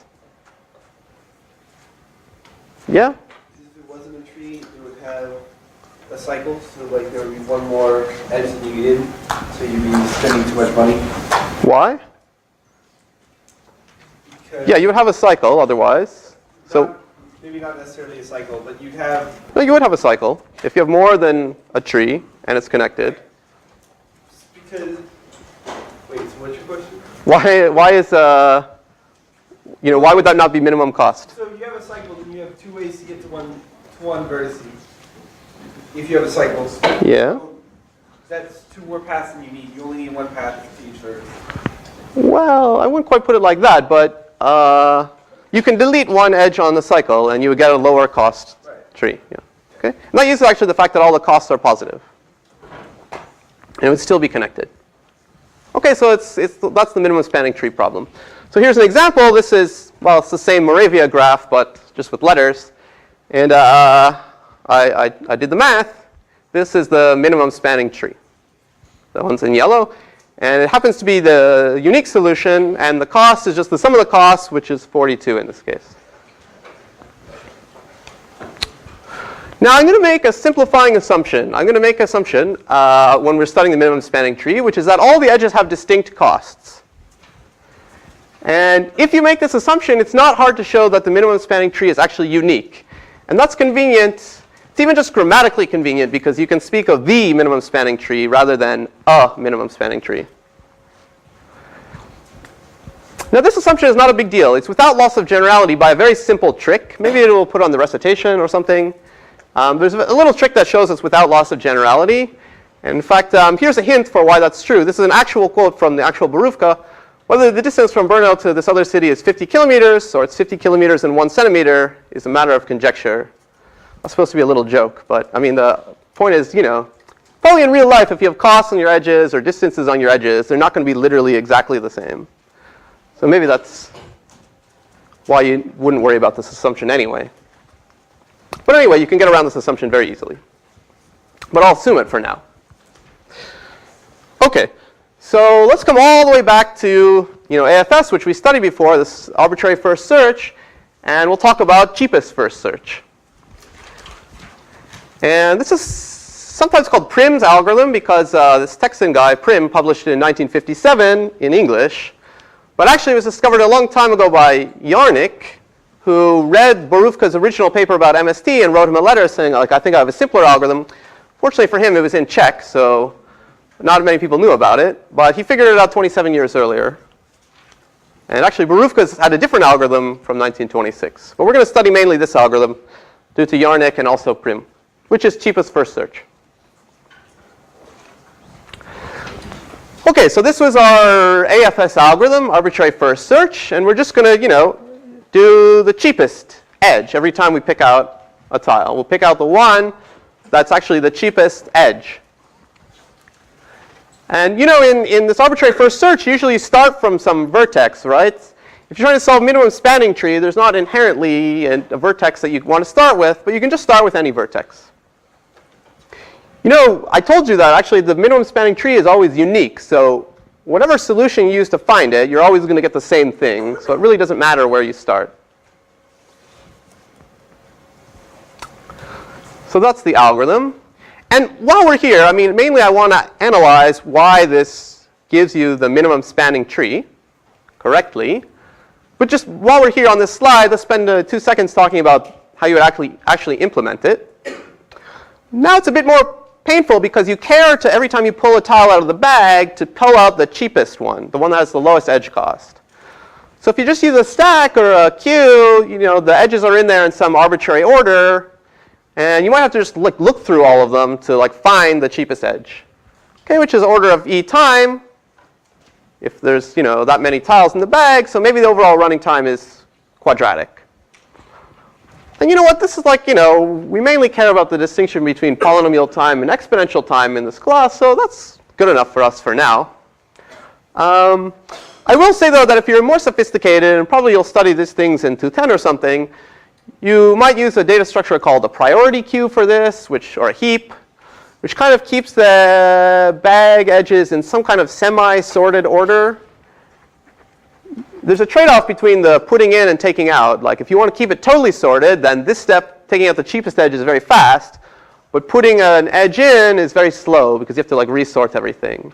Yeah? If it wasn't a tree, it would have a cycle, so like there would be one more edge than you needed, so you'd be spending too much money. Why? Because Yeah, you would have a cycle otherwise. So maybe not necessarily a cycle, but you'd have, no, you would have a cycle if you have more than a tree and it's connected. because, wait, so what's your question? Why is why would that not be minimum cost? So if you have a cycle, then you have two ways to get to one vertex. If you have a cycle. Yeah. So that's two more paths than you need. You only need one path to each vertex. Well, I wouldn't quite put it like that, but you can delete one edge on the cycle and you would get a lower cost tree. Yeah. Okay. And that uses actually the fact that all the costs are positive. And it would still be connected. Okay, so that's the minimum spanning tree problem. So here's an example. This is, well, it's the same Moravia graph, but just with letters. And I did the math. This is the minimum spanning tree. The one's in yellow. And it happens to be the unique solution, and the cost is just the sum of the costs, which is 42 in this case. Now I'm going to make a simplifying assumption. I'm going to make an assumption when we're studying the minimum spanning tree, which is that all the edges have distinct costs. And if you make this assumption, it's not hard to show that the minimum spanning tree is actually unique. And that's convenient. It's even just grammatically convenient because you can speak of the minimum spanning tree rather than a minimum spanning tree. Now this assumption is not a big deal. It's without loss of generality by a very simple trick. Maybe it will put on the recitation or something. There's a little trick that shows it's without loss of generality. And in fact, here's a hint for why that's true. This is an actual quote from the actual Boruvka. Whether the distance from Brno to this other city is 50 kilometers or it's 50 kilometers and 1 centimeter is a matter of conjecture. That's supposed to be a little joke, but I mean the point is, probably in real life, if you have costs on your edges or distances on your edges, they're not going to be literally exactly the same. So maybe that's why you wouldn't worry about this assumption anyway. But anyway, you can get around this assumption very easily. But I'll assume it for now. Okay, so let's come all the way back to AFS, which we studied before, this arbitrary first search, and we'll talk about cheapest first search. And this is sometimes called Prim's algorithm because this Texan guy, Prim, published it in 1957 in English. But actually it was discovered a long time ago by Jarnik, who read Boruvka's original paper about MST and wrote him a letter saying, I think I have a simpler algorithm. Fortunately for him, it was in Czech, so not many people knew about it. But he figured it out 27 years earlier. And actually, Boruvka's had a different algorithm from 1926. But we're going to study mainly this algorithm due to Jarnik and also Prim, which is cheapest first search. Okay, so this was our AFS algorithm, arbitrary first search, and we're just going to, do the cheapest edge every time we pick out a tile. We'll pick out the one that's actually the cheapest edge. And in this arbitrary first search, usually you start from some vertex, right? If you're trying to solve minimum spanning tree, there's not inherently a vertex that you want to start with, but you can just start with any vertex. I told you that actually the minimum spanning tree is always unique. So whatever solution you use to find it, you're always going to get the same thing. So it really doesn't matter where you start. So that's the algorithm. And while we're here, mainly I want to analyze why this gives you the minimum spanning tree correctly. But just while we're here on this slide, let's spend 2 seconds talking about how you would actually implement it. Now it's a bit more painful because you care to, every time you pull a tile out of the bag, to pull out the cheapest one, the one that has the lowest edge cost. So if you just use a stack or a queue, the edges are in there in some arbitrary order, and you might have to just look through all of them to find the cheapest edge. Okay, which is order of E time, if there's that many tiles in the bag, so maybe the overall running time is quadratic. And you know what, this is we mainly care about the distinction between polynomial time and exponential time in this class, so that's good enough for us for now. I will say though that if you're more sophisticated, and probably you'll study these things in 210 or something, you might use a data structure called a priority queue for this, or a heap, which kind of keeps the bag edges in some kind of semi-sorted order. There's a trade-off between the putting in and taking out. If you want to keep it totally sorted, then this step, taking out the cheapest edge, is very fast. But putting an edge in is very slow because you have to resort everything.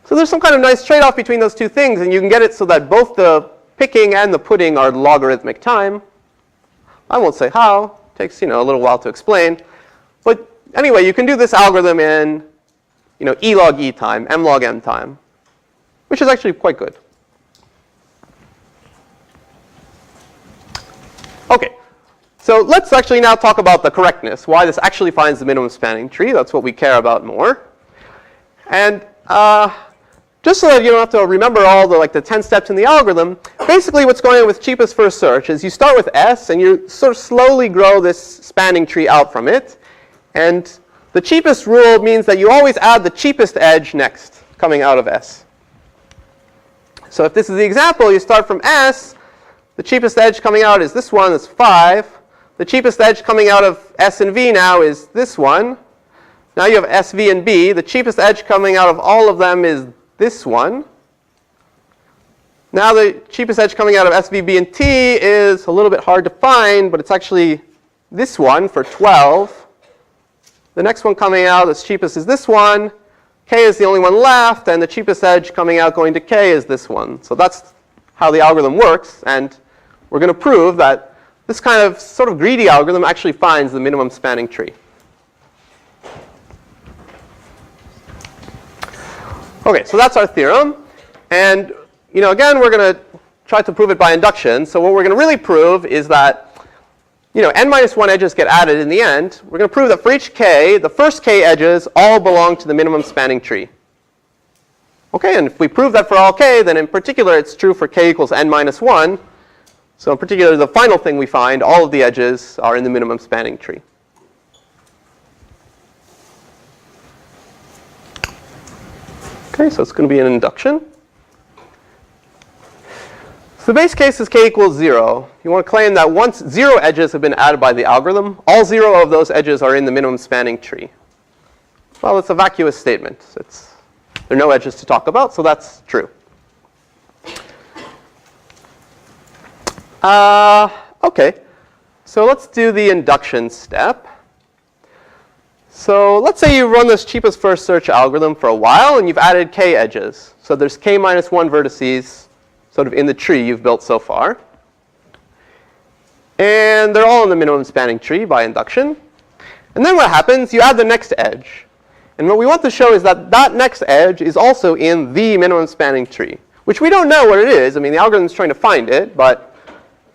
So there's some kind of nice trade-off between those two things, and you can get it so that both the picking and the putting are logarithmic time. I won't say how. It takes a little while to explain. But anyway, you can do this algorithm in E log E time, M log M time, which is actually quite good. Okay, so let's actually now talk about the correctness, why this actually finds the minimum spanning tree. That's what we care about more. And just so that you don't have to remember all the 10 steps in the algorithm, basically what's going on with cheapest first search is you start with S and you sort of slowly grow this spanning tree out from it. And the cheapest rule means that you always add the cheapest edge next, coming out of S. So if this is the example, you start from S. The cheapest edge coming out is this one, that's 5. The cheapest edge coming out of S and V now is this one. Now you have S, V, and B. The cheapest edge coming out of all of them is this one. Now the cheapest edge coming out of S, V, B, and T is a little bit hard to find, but it's actually this one for 12. The next one coming out that's cheapest is this one. K is the only one left, and the cheapest edge coming out going to K is this one. So that's how the algorithm works, and we're going to prove that this kind of sort of greedy algorithm actually finds the minimum spanning tree. Okay, so that's our theorem. And again, we're going to tried to prove it by induction. So what we're going to really prove is that n minus 1 edges get added in the end. We're going to prove that for each k, the first k edges all belong to the minimum spanning tree. Okay, and if we prove that for all k, then in particular it's true for k equals n minus 1. So in particular, the final thing we find, all of the edges are in the minimum spanning tree. Okay, so it's going to be an induction. So the base case is k equals 0. You want to claim that once 0 edges have been added by the algorithm, all 0 of those edges are in the minimum spanning tree. Well, it's a vacuous statement. There are no edges to talk about, so that's true. Okay, so let's do the induction step. So let's say you run this cheapest first search algorithm for a while, and you've added k edges. So there's k minus 1 vertices sort of in the tree you've built so far. And they're all in the minimum spanning tree by induction. And then what happens? You add the next edge. And what we want to show is that that next edge is also in the minimum spanning tree, which we don't know what it is. I mean, the algorithm is trying to find it, but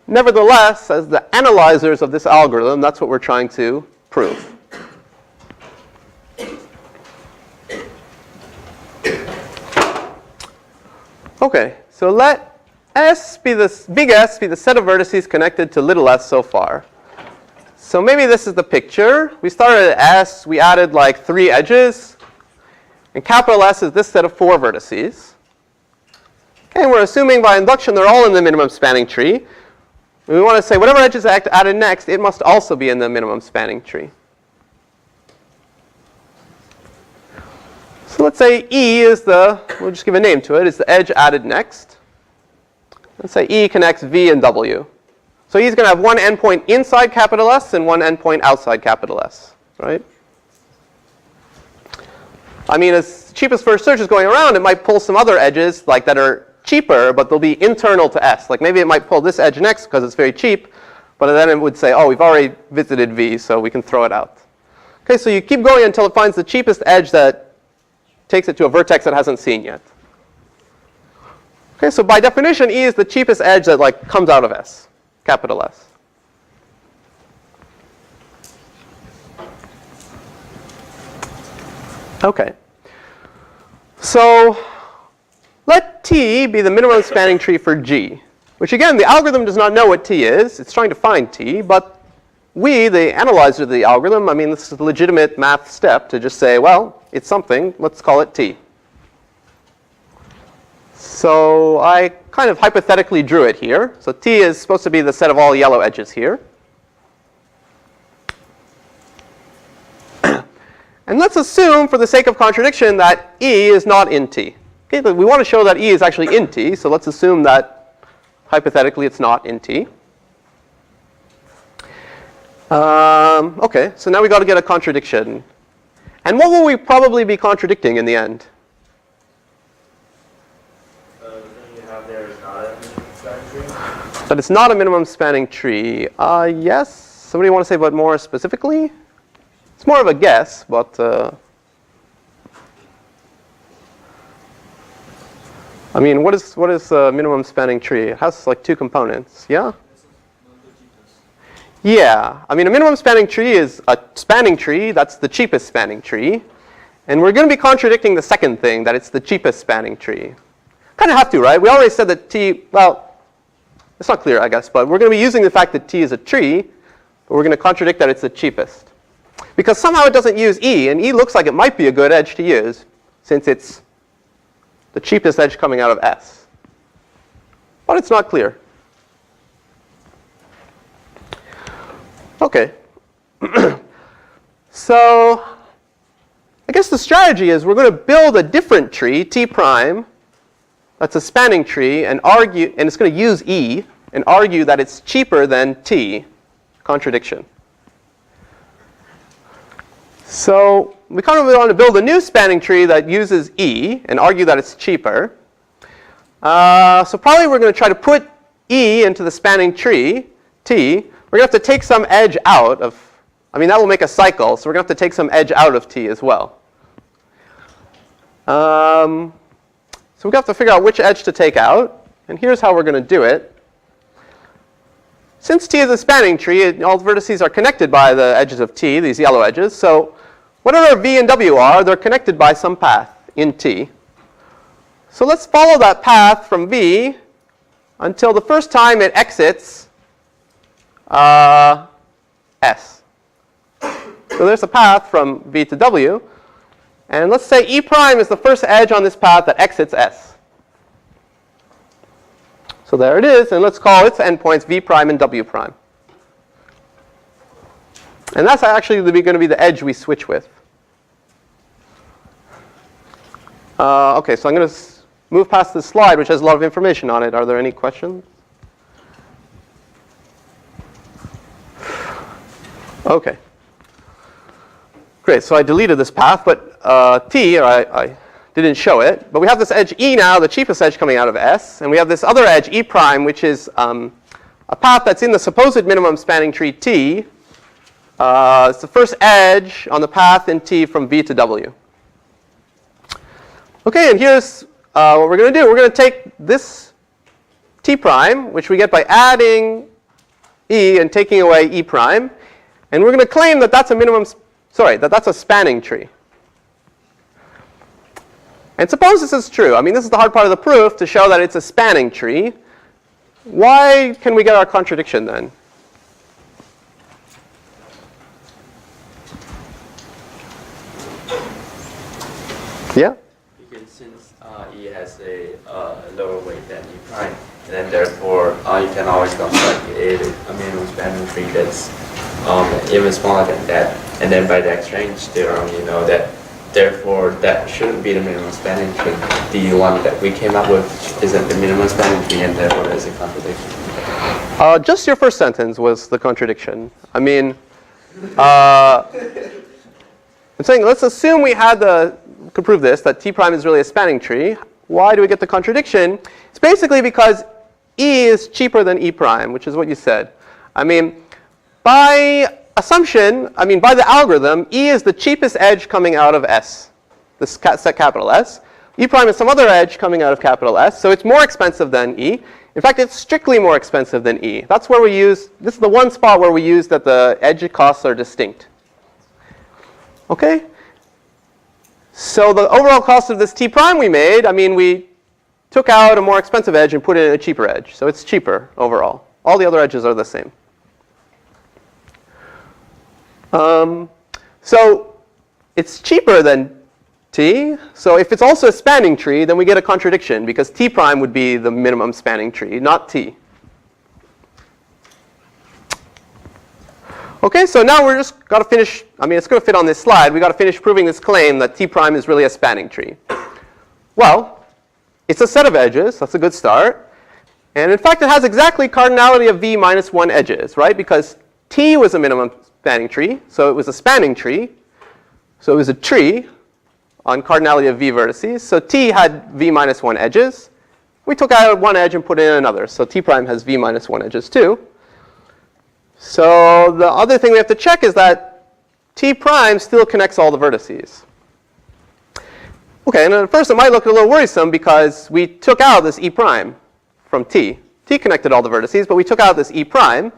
nevertheless, as the analyzers of this algorithm, that's what we're trying to prove. Okay, so let S be this big S be the set of vertices connected to little s so far. So maybe this is the picture. We started at S, we added like 3 edges, and capital S is this set of 4 vertices. Okay, and we're assuming by induction they're all in the minimum spanning tree. We want to say whatever edges are added next, it must also be in the minimum spanning tree. So let's say E is we'll just give a name to it, is the edge added next. Let's say E connects V and W. So E is going to have one endpoint inside capital S and one endpoint outside capital S, right? I mean, as cheapest first search is going around, it might pull some other edges like that are cheaper, but they'll be internal to S. Like maybe it might pull this edge next because it's very cheap, but then it would say, oh, we've already visited V, so we can throw it out. Okay, so you keep going until it finds the cheapest edge that takes it to a vertex it hasn't seen yet. Okay, so by definition, E is the cheapest edge that comes out of S, capital S. Okay, so let T be the minimum spanning tree for G, which again, the algorithm does not know what T is. It's trying to find T, but we, the analyzer of the algorithm, I mean, this is a legitimate math step to just say, well, it's something. Let's call it T. So I kind of hypothetically drew it here. So T is supposed to be the set of all yellow edges here. And let's assume, for the sake of contradiction, that E is not in T. Okay, but we want to show that E is actually in T, so let's assume that hypothetically it's not in T. Okay, so now we got to get a contradiction. And what will we probably be contradicting in the end? The thing you have there is not a minimum spanning tree. That it's not a minimum spanning tree. Yes. Somebody want to say about more specifically? It's more of a guess, but I mean, what is a minimum spanning tree? It has like 2 components. Yeah. Yeah, I mean, a minimum spanning tree is a spanning tree that's the cheapest spanning tree. And we're going to be contradicting the second thing, that it's the cheapest spanning tree. Kind of have to, right? We already said that T, well, it's not clear, I guess, but we're going to be using the fact that T is a tree, but we're going to contradict that it's the cheapest. Because somehow it doesn't use E, and E looks like it might be a good edge to use, since it's the cheapest edge coming out of S. But it's not clear. Okay, so I guess the strategy is we're going to build a different tree, T prime, that's a spanning tree, and argue, and it's going to use E, and argue that it's cheaper than T, contradiction. So we kind of want to build a new spanning tree that uses E, and argue that it's cheaper. So probably we're going to try to put E into the spanning tree, T. We're going to have to take some edge out of, I mean, that will make a cycle, so we're going to have to take some edge out of T as well. So we have to figure out which edge to take out. And here's how we're going to do it. Since T is a spanning tree, all the vertices are connected by the edges of T, these yellow edges. So whatever V and W are, they're connected by some path in T. So let's follow that path from V until the first time it exits S. So there's a path from V to W. And let's say E prime is the first edge on this path that exits S. So there it is, and let's call its endpoints V prime and W prime. And that's actually going to be the edge we switch with. Okay, so I'm going to move past this slide, which has a lot of information on it. Are there any questions? Okay. Great, so I deleted this path, but T, or I didn't show it. But we have this edge E now, the cheapest edge coming out of S. And we have this other edge, E prime, which is a path that's in the supposed minimum spanning tree T. It's the first edge on the path in T from V to W. Okay, and here's what we're going to do. We're going to take this T prime, which we get by adding E and taking away E prime. And we're going to claim that that's a minimum, that's a spanning tree. And suppose this is true. I mean, this is the hard part of the proof, to show that it's a spanning tree. Why can we get our contradiction then? Yeah? Because since E has a lower weight than E prime, and then therefore you can always construct a minimum spanning tree that's even smaller than that. And then by the exchange theorem, you know that therefore that shouldn't be the minimum spanning tree. The one that we came up with isn't the minimum spanning tree, and therefore there's a contradiction. Just your first sentence was the contradiction. I mean, I'm saying let's assume we could prove this, that T prime is really a spanning tree. Why do we get the contradiction? It's basically because E is cheaper than E prime, which is what you said. I mean, by assumption, by the algorithm, E is the cheapest edge coming out of S, this set capital S. E prime is some other edge coming out of capital S, so it's more expensive than E. In fact, it's strictly more expensive than E. That's where this is the one spot where we use that the edge costs are distinct. Okay? So the overall cost of this T prime we made, we took out a more expensive edge and put in a cheaper edge. So it's cheaper overall. All the other edges are the same. So it's cheaper than T. So if it's also a spanning tree, then we get a contradiction, because T prime would be the minimum spanning tree, not T. Okay, so now we're just got to finish. It's going to fit on this slide. We got to finish proving this claim that T prime is really a spanning tree. Well, it's a set of edges. That's a good start. And in fact, it has exactly cardinality of V minus 1 edges, right? Because T was a minimum spanning tree, so it was a spanning tree. So it was a tree on cardinality of V vertices. So T had V minus 1 edges. We took out one edge and put in another. So T prime has V minus 1 edges too. So the other thing we have to check is that T prime still connects all the vertices. Okay, and at first it might look a little worrisome because we took out this E prime from T. T connected all the vertices, but we took out this E prime.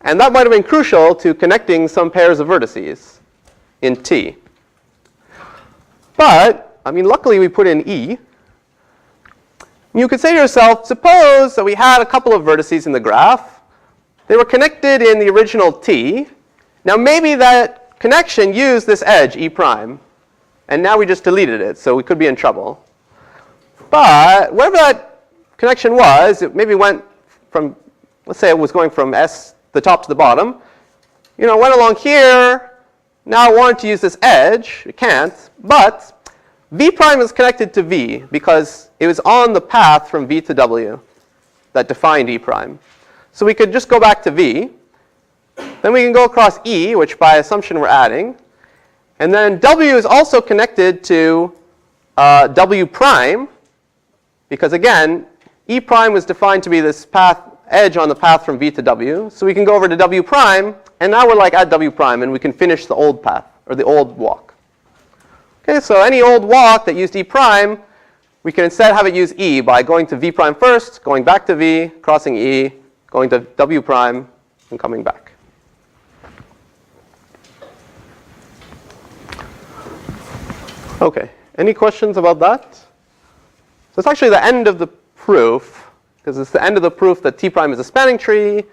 And that might have been crucial to connecting some pairs of vertices in T. But, luckily we put in E. You could say to yourself, suppose that we had a couple of vertices in the graph. They were connected in the original T. Now maybe that connection used this edge, E prime. And now we just deleted it, so we could be in trouble. But wherever that connection was, it maybe went from, let's say it was going from S, the top to the bottom. Went along here. Now I wanted to use this edge. It can't. But V prime is connected to V because it was on the path from V to W that defined E prime. So we could just go back to V. Then we can go across E, which by assumption we're adding. And then W is also connected to W prime because, again, E prime was defined to be this edge on the path from V to W. So we can go over to W prime, and now we're at W prime, and we can finish the old path, or the old walk. Okay, so any old walk that used E prime, we can instead have it use E by going to V prime first, going back to V, crossing E, going to W prime, and coming back. OK, any questions about that? So it's actually the end of the proof, because it's the end of the proof that T prime is a spanning tree.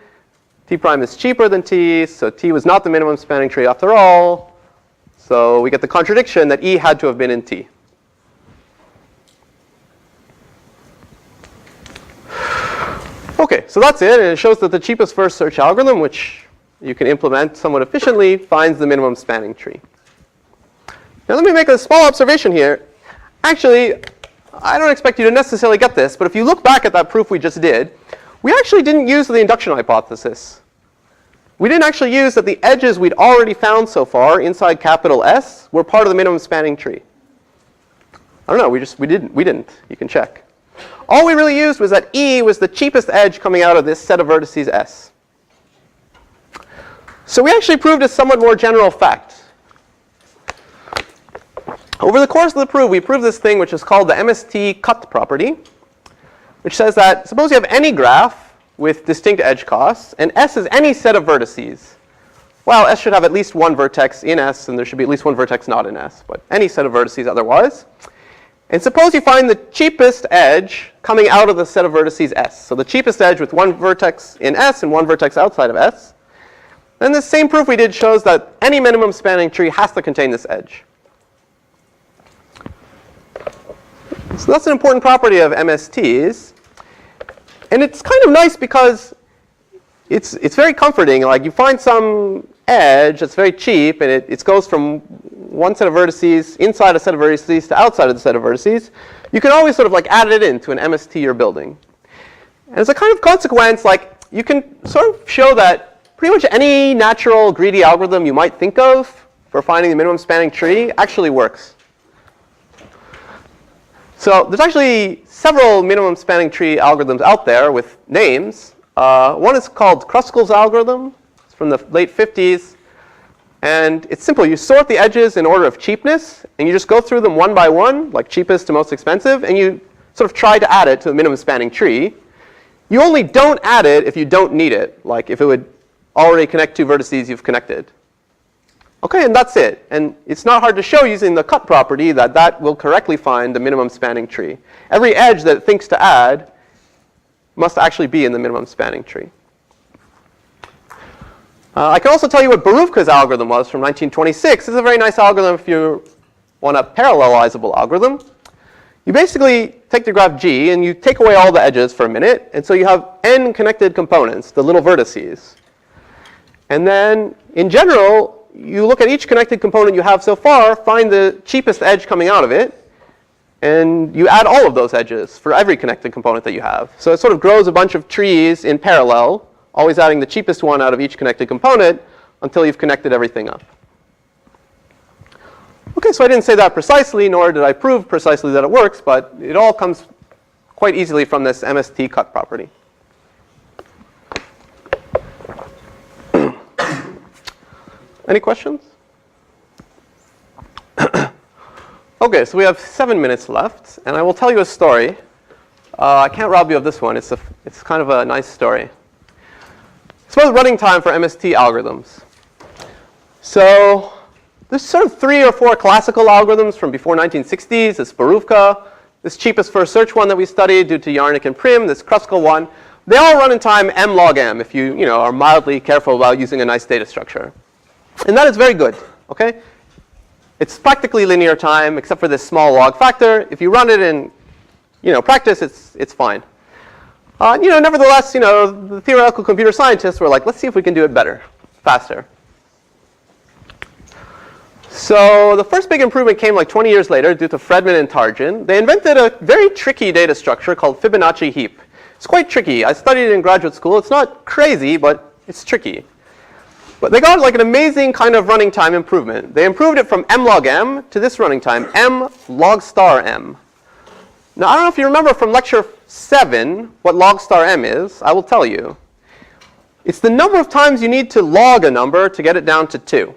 T prime is cheaper than T, so T was not the minimum spanning tree after all. So we get the contradiction that E had to have been in T. OK, so that's it. And it shows that the cheapest first search algorithm, which you can implement somewhat efficiently, finds the minimum spanning tree. Now let me make a small observation here. Actually, I don't expect you to necessarily get this, but if you look back at that proof we just did, we actually didn't use the induction hypothesis. We didn't actually use that the edges we'd already found so far inside capital S were part of the minimum spanning tree. I don't know, we didn't. You can check. All we really used was that E was the cheapest edge coming out of this set of vertices S. So we actually proved a somewhat more general fact. Over the course of the proof, we proved this thing which is called the MST cut property, which says that suppose you have any graph with distinct edge costs, and S is any set of vertices. Well, S should have at least one vertex in S, and there should be at least one vertex not in S, but any set of vertices otherwise. And suppose you find the cheapest edge coming out of the set of vertices S. So the cheapest edge with one vertex in S and one vertex outside of S. Then the same proof we did shows that any minimum spanning tree has to contain this edge. So that's an important property of MSTs. And it's kind of nice because it's very comforting. Like you find some edge that's very cheap, and it goes from one set of vertices inside a set of vertices to outside of the set of vertices. You can always sort of like add it into an MST you're building. And as a kind of consequence, like you can sort of show that pretty much any natural greedy algorithm you might think of for finding the minimum spanning tree actually works. So there's actually several minimum spanning tree algorithms out there with names. One is called Kruskal's algorithm. It's from the late 50s. And it's simple. You sort the edges in order of cheapness, and you just go through them one by one, like cheapest to most expensive, and you sort of try to add it to the minimum spanning tree. You only don't add it if you don't need it, like if it would already connect two vertices you've connected. OK, and that's it. And it's not hard to show using the cut property that that will correctly find the minimum spanning tree. Every edge that it thinks to add must actually be in the minimum spanning tree. I can also tell you what Boruvka's algorithm was from 1926. This is a very nice algorithm if you want a parallelizable algorithm. You basically take the graph G, and you take away all the edges for a minute. And so you have n connected components, the little vertices. And then, in general, you look at each connected component you have so far, find the cheapest edge coming out of it, and you add all of those edges for every connected component that you have. So it sort of grows a bunch of trees in parallel, always adding the cheapest one out of each connected component until you've connected everything up. OK, so I didn't say that precisely, nor did I prove precisely that it works, but it all comes quite easily from this MST cut property. Any questions? OK, so we have 7 minutes left, and I will tell you a story. I can't rob you of this one. It's kind of a nice story. It's about running time for MST algorithms. So there's sort of 3 or 4 classical algorithms from before 1960s. This Boruvka, this cheapest first search one that we studied due to Yarnik and Prim, this Kruskal one. They all run in time m log m if you are mildly careful about using a nice data structure. And that is very good. Okay? It's practically linear time, except for this small log factor. If you run it in practice, it's fine. Nevertheless, the theoretical computer scientists were like, let's see if we can do it better, faster. So the first big improvement came like 20 years later due to Fredman and Tarjan. They invented a very tricky data structure called Fibonacci heap. It's quite tricky. I studied it in graduate school. It's not crazy, but it's tricky. But they got like an amazing kind of running time improvement. They improved it from m log m to this running time, m log star m. Now, I don't know if you remember from lecture 7 what log star m is. I will tell you. It's the number of times you need to log a number to get it down to 2.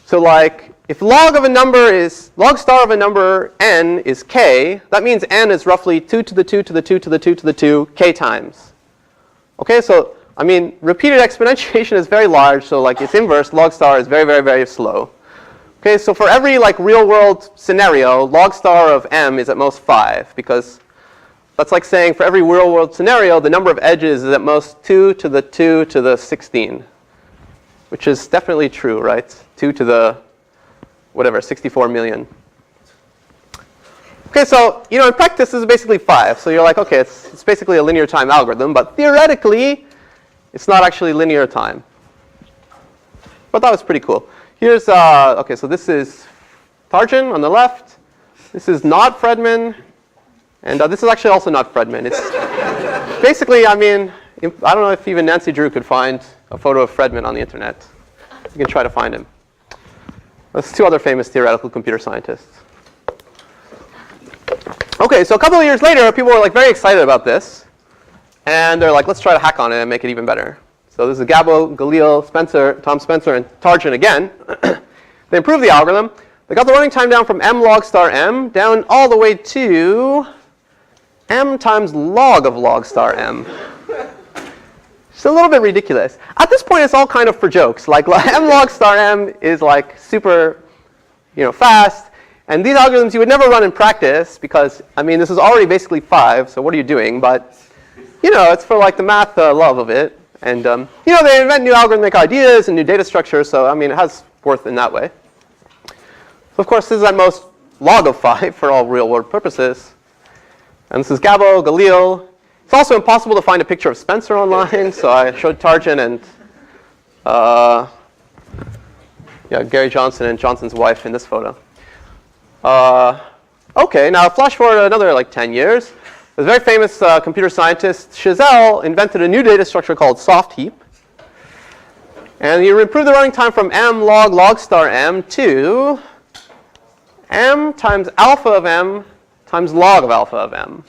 So like, if log star of a number n is k, that means n is roughly 2 to the 2 to the 2 to the 2 to the 2 k times. Okay, so I mean, repeated exponentiation is very large, so like its inverse, log star, is very, very, very slow. Okay, so for every like real world scenario, log star of m is at most 5, because that's like saying for every real world scenario, the number of edges is at most 2 to the 2 to the 16, which is definitely true, right? 2 to the whatever, 64 million. Okay, so in practice this is basically 5. So you're like, okay, it's basically a linear time algorithm, but theoretically it's not actually linear time. But that was pretty cool. Here's okay, so this is Tarjan on the left. This is not Fredman, and this is actually also not Fredman. It's basically, I mean, I don't know if even Nancy Drew could find a photo of Fredman on the internet. You can try to find him. There's 2 other famous theoretical computer scientists. Okay, so a couple of years later, people were like very excited about this, and they're like, let's try to hack on it and make it even better. So this is Gabo, Galil, Spencer, Tom Spencer, and Tarjan again. They improved the algorithm. They got the running time down from m log star m down all the way to m times log of log star m. It's a little bit ridiculous. At this point, it's all kind of for jokes. Like m log star m is like super, fast. And these algorithms you would never run in practice because, I mean, this is already basically 5. So what are you doing? But, it's for like the math love of it. And, they invent new algorithmic ideas and new data structures. So, I mean, it has worth in that way. So, of course, this is at most log of 5 for all real-world purposes. And this is Gabo, Galil. It's also impossible to find a picture of Spencer online. So I showed Tarjan and Gary Johnson and Johnson's wife in this photo. Okay, now flash forward another like 10 years. A very famous computer scientist, Chazelle, invented a new data structure called soft heap. And he improved the running time from m log star m to m times alpha of m times log of alpha of m.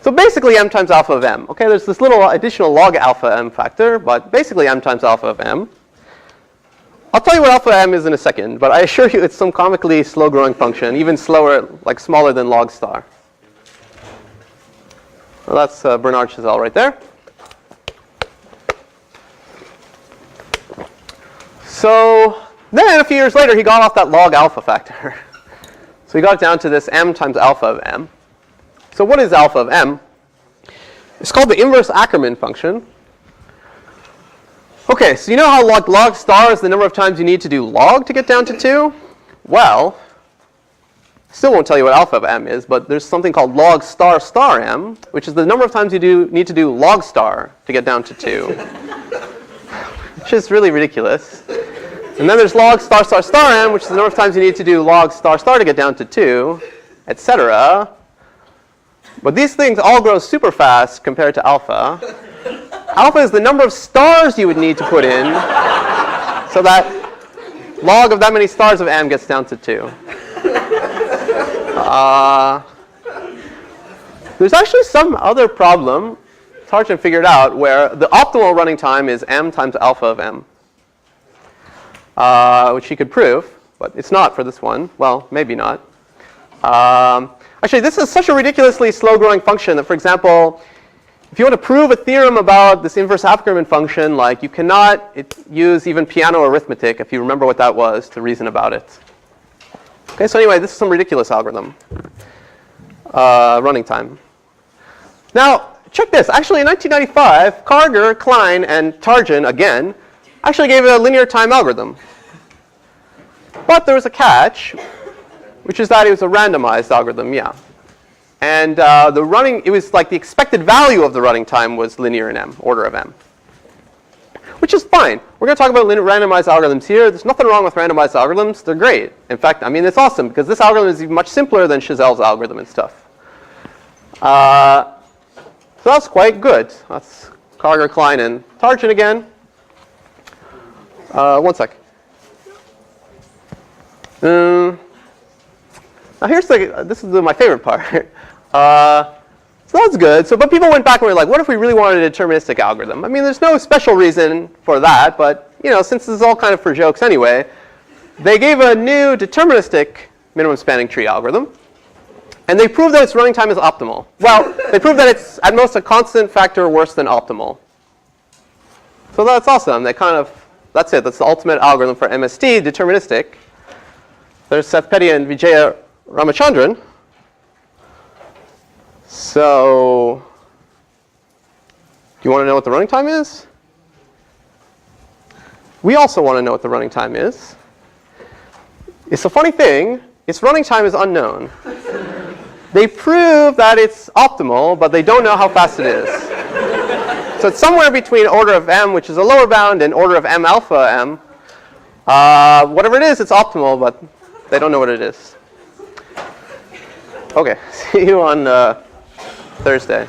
So basically m times alpha of m. Okay, there's this little additional log alpha m factor, but basically m times alpha of m. I'll tell you what alpha m is in a second, but I assure you it's some comically slow-growing function, even slower, like smaller than log star. Well, that's Bernard Chazelle right there. So then a few years later, he got off that log alpha factor. So he got it down to this m times alpha of m. So what is alpha of m? It's called the inverse Ackermann function. Okay, so you know how log star is the number of times you need to do log to get down to 2? Well, still won't tell you what alpha of m is, but there's something called log star star m, which is the number of times you need to do log star to get down to 2, which is really ridiculous. And then there's log star star star m, which is the number of times you need to do log star star to get down to 2, etc. But these things all grow super fast compared to alpha. Alpha is the number of stars you would need to put in so that log of that many stars of m gets down to 2. There's actually some other problem Tarjan figured out where the optimal running time is m times alpha of m, which he could prove, but it's not for this one. Well, maybe not. Actually, this is such a ridiculously slow-growing function that, for example, if you want to prove a theorem about this inverse Ackermann function, like you cannot use even piano arithmetic, if you remember what that was, to reason about it. Okay, so anyway, this is some ridiculous algorithm. Running time. Now, check this. Actually, in 1995, Karger, Klein, and Tarjan, again, actually gave it a linear time algorithm. But there was a catch, which is that it was a randomized algorithm, yeah. And it was like the expected value of the running time was linear in m, order of m. Which is fine. We're going to talk about randomized algorithms here. There's nothing wrong with randomized algorithms. They're great. In fact, I mean, it's awesome because this algorithm is much simpler than Chazelle's algorithm and stuff. So that's quite good. That's Karger, Klein, and Tarjan again. One sec. Now here's this is my favorite part. So that's good. So, but people went back and were like, what if we really wanted a deterministic algorithm? I mean, there's no special reason for that, but since this is all kind of for jokes anyway, they gave a new deterministic minimum spanning tree algorithm. And they proved that its running time is optimal. Well, they proved that it's at most a constant factor worse than optimal. So that's awesome. That's it. That's the ultimate algorithm for MST, deterministic. There's Seth Petty and Vijaya Ramachandran. So, do you want to know what the running time is? We also want to know what the running time is. It's a funny thing. Its running time is unknown. They prove that it's optimal, but they don't know how fast it is. So it's somewhere between order of m, which is a lower bound, and order of m alpha m. Whatever it is, it's optimal, but they don't know what it is. Okay, see you on Thursday.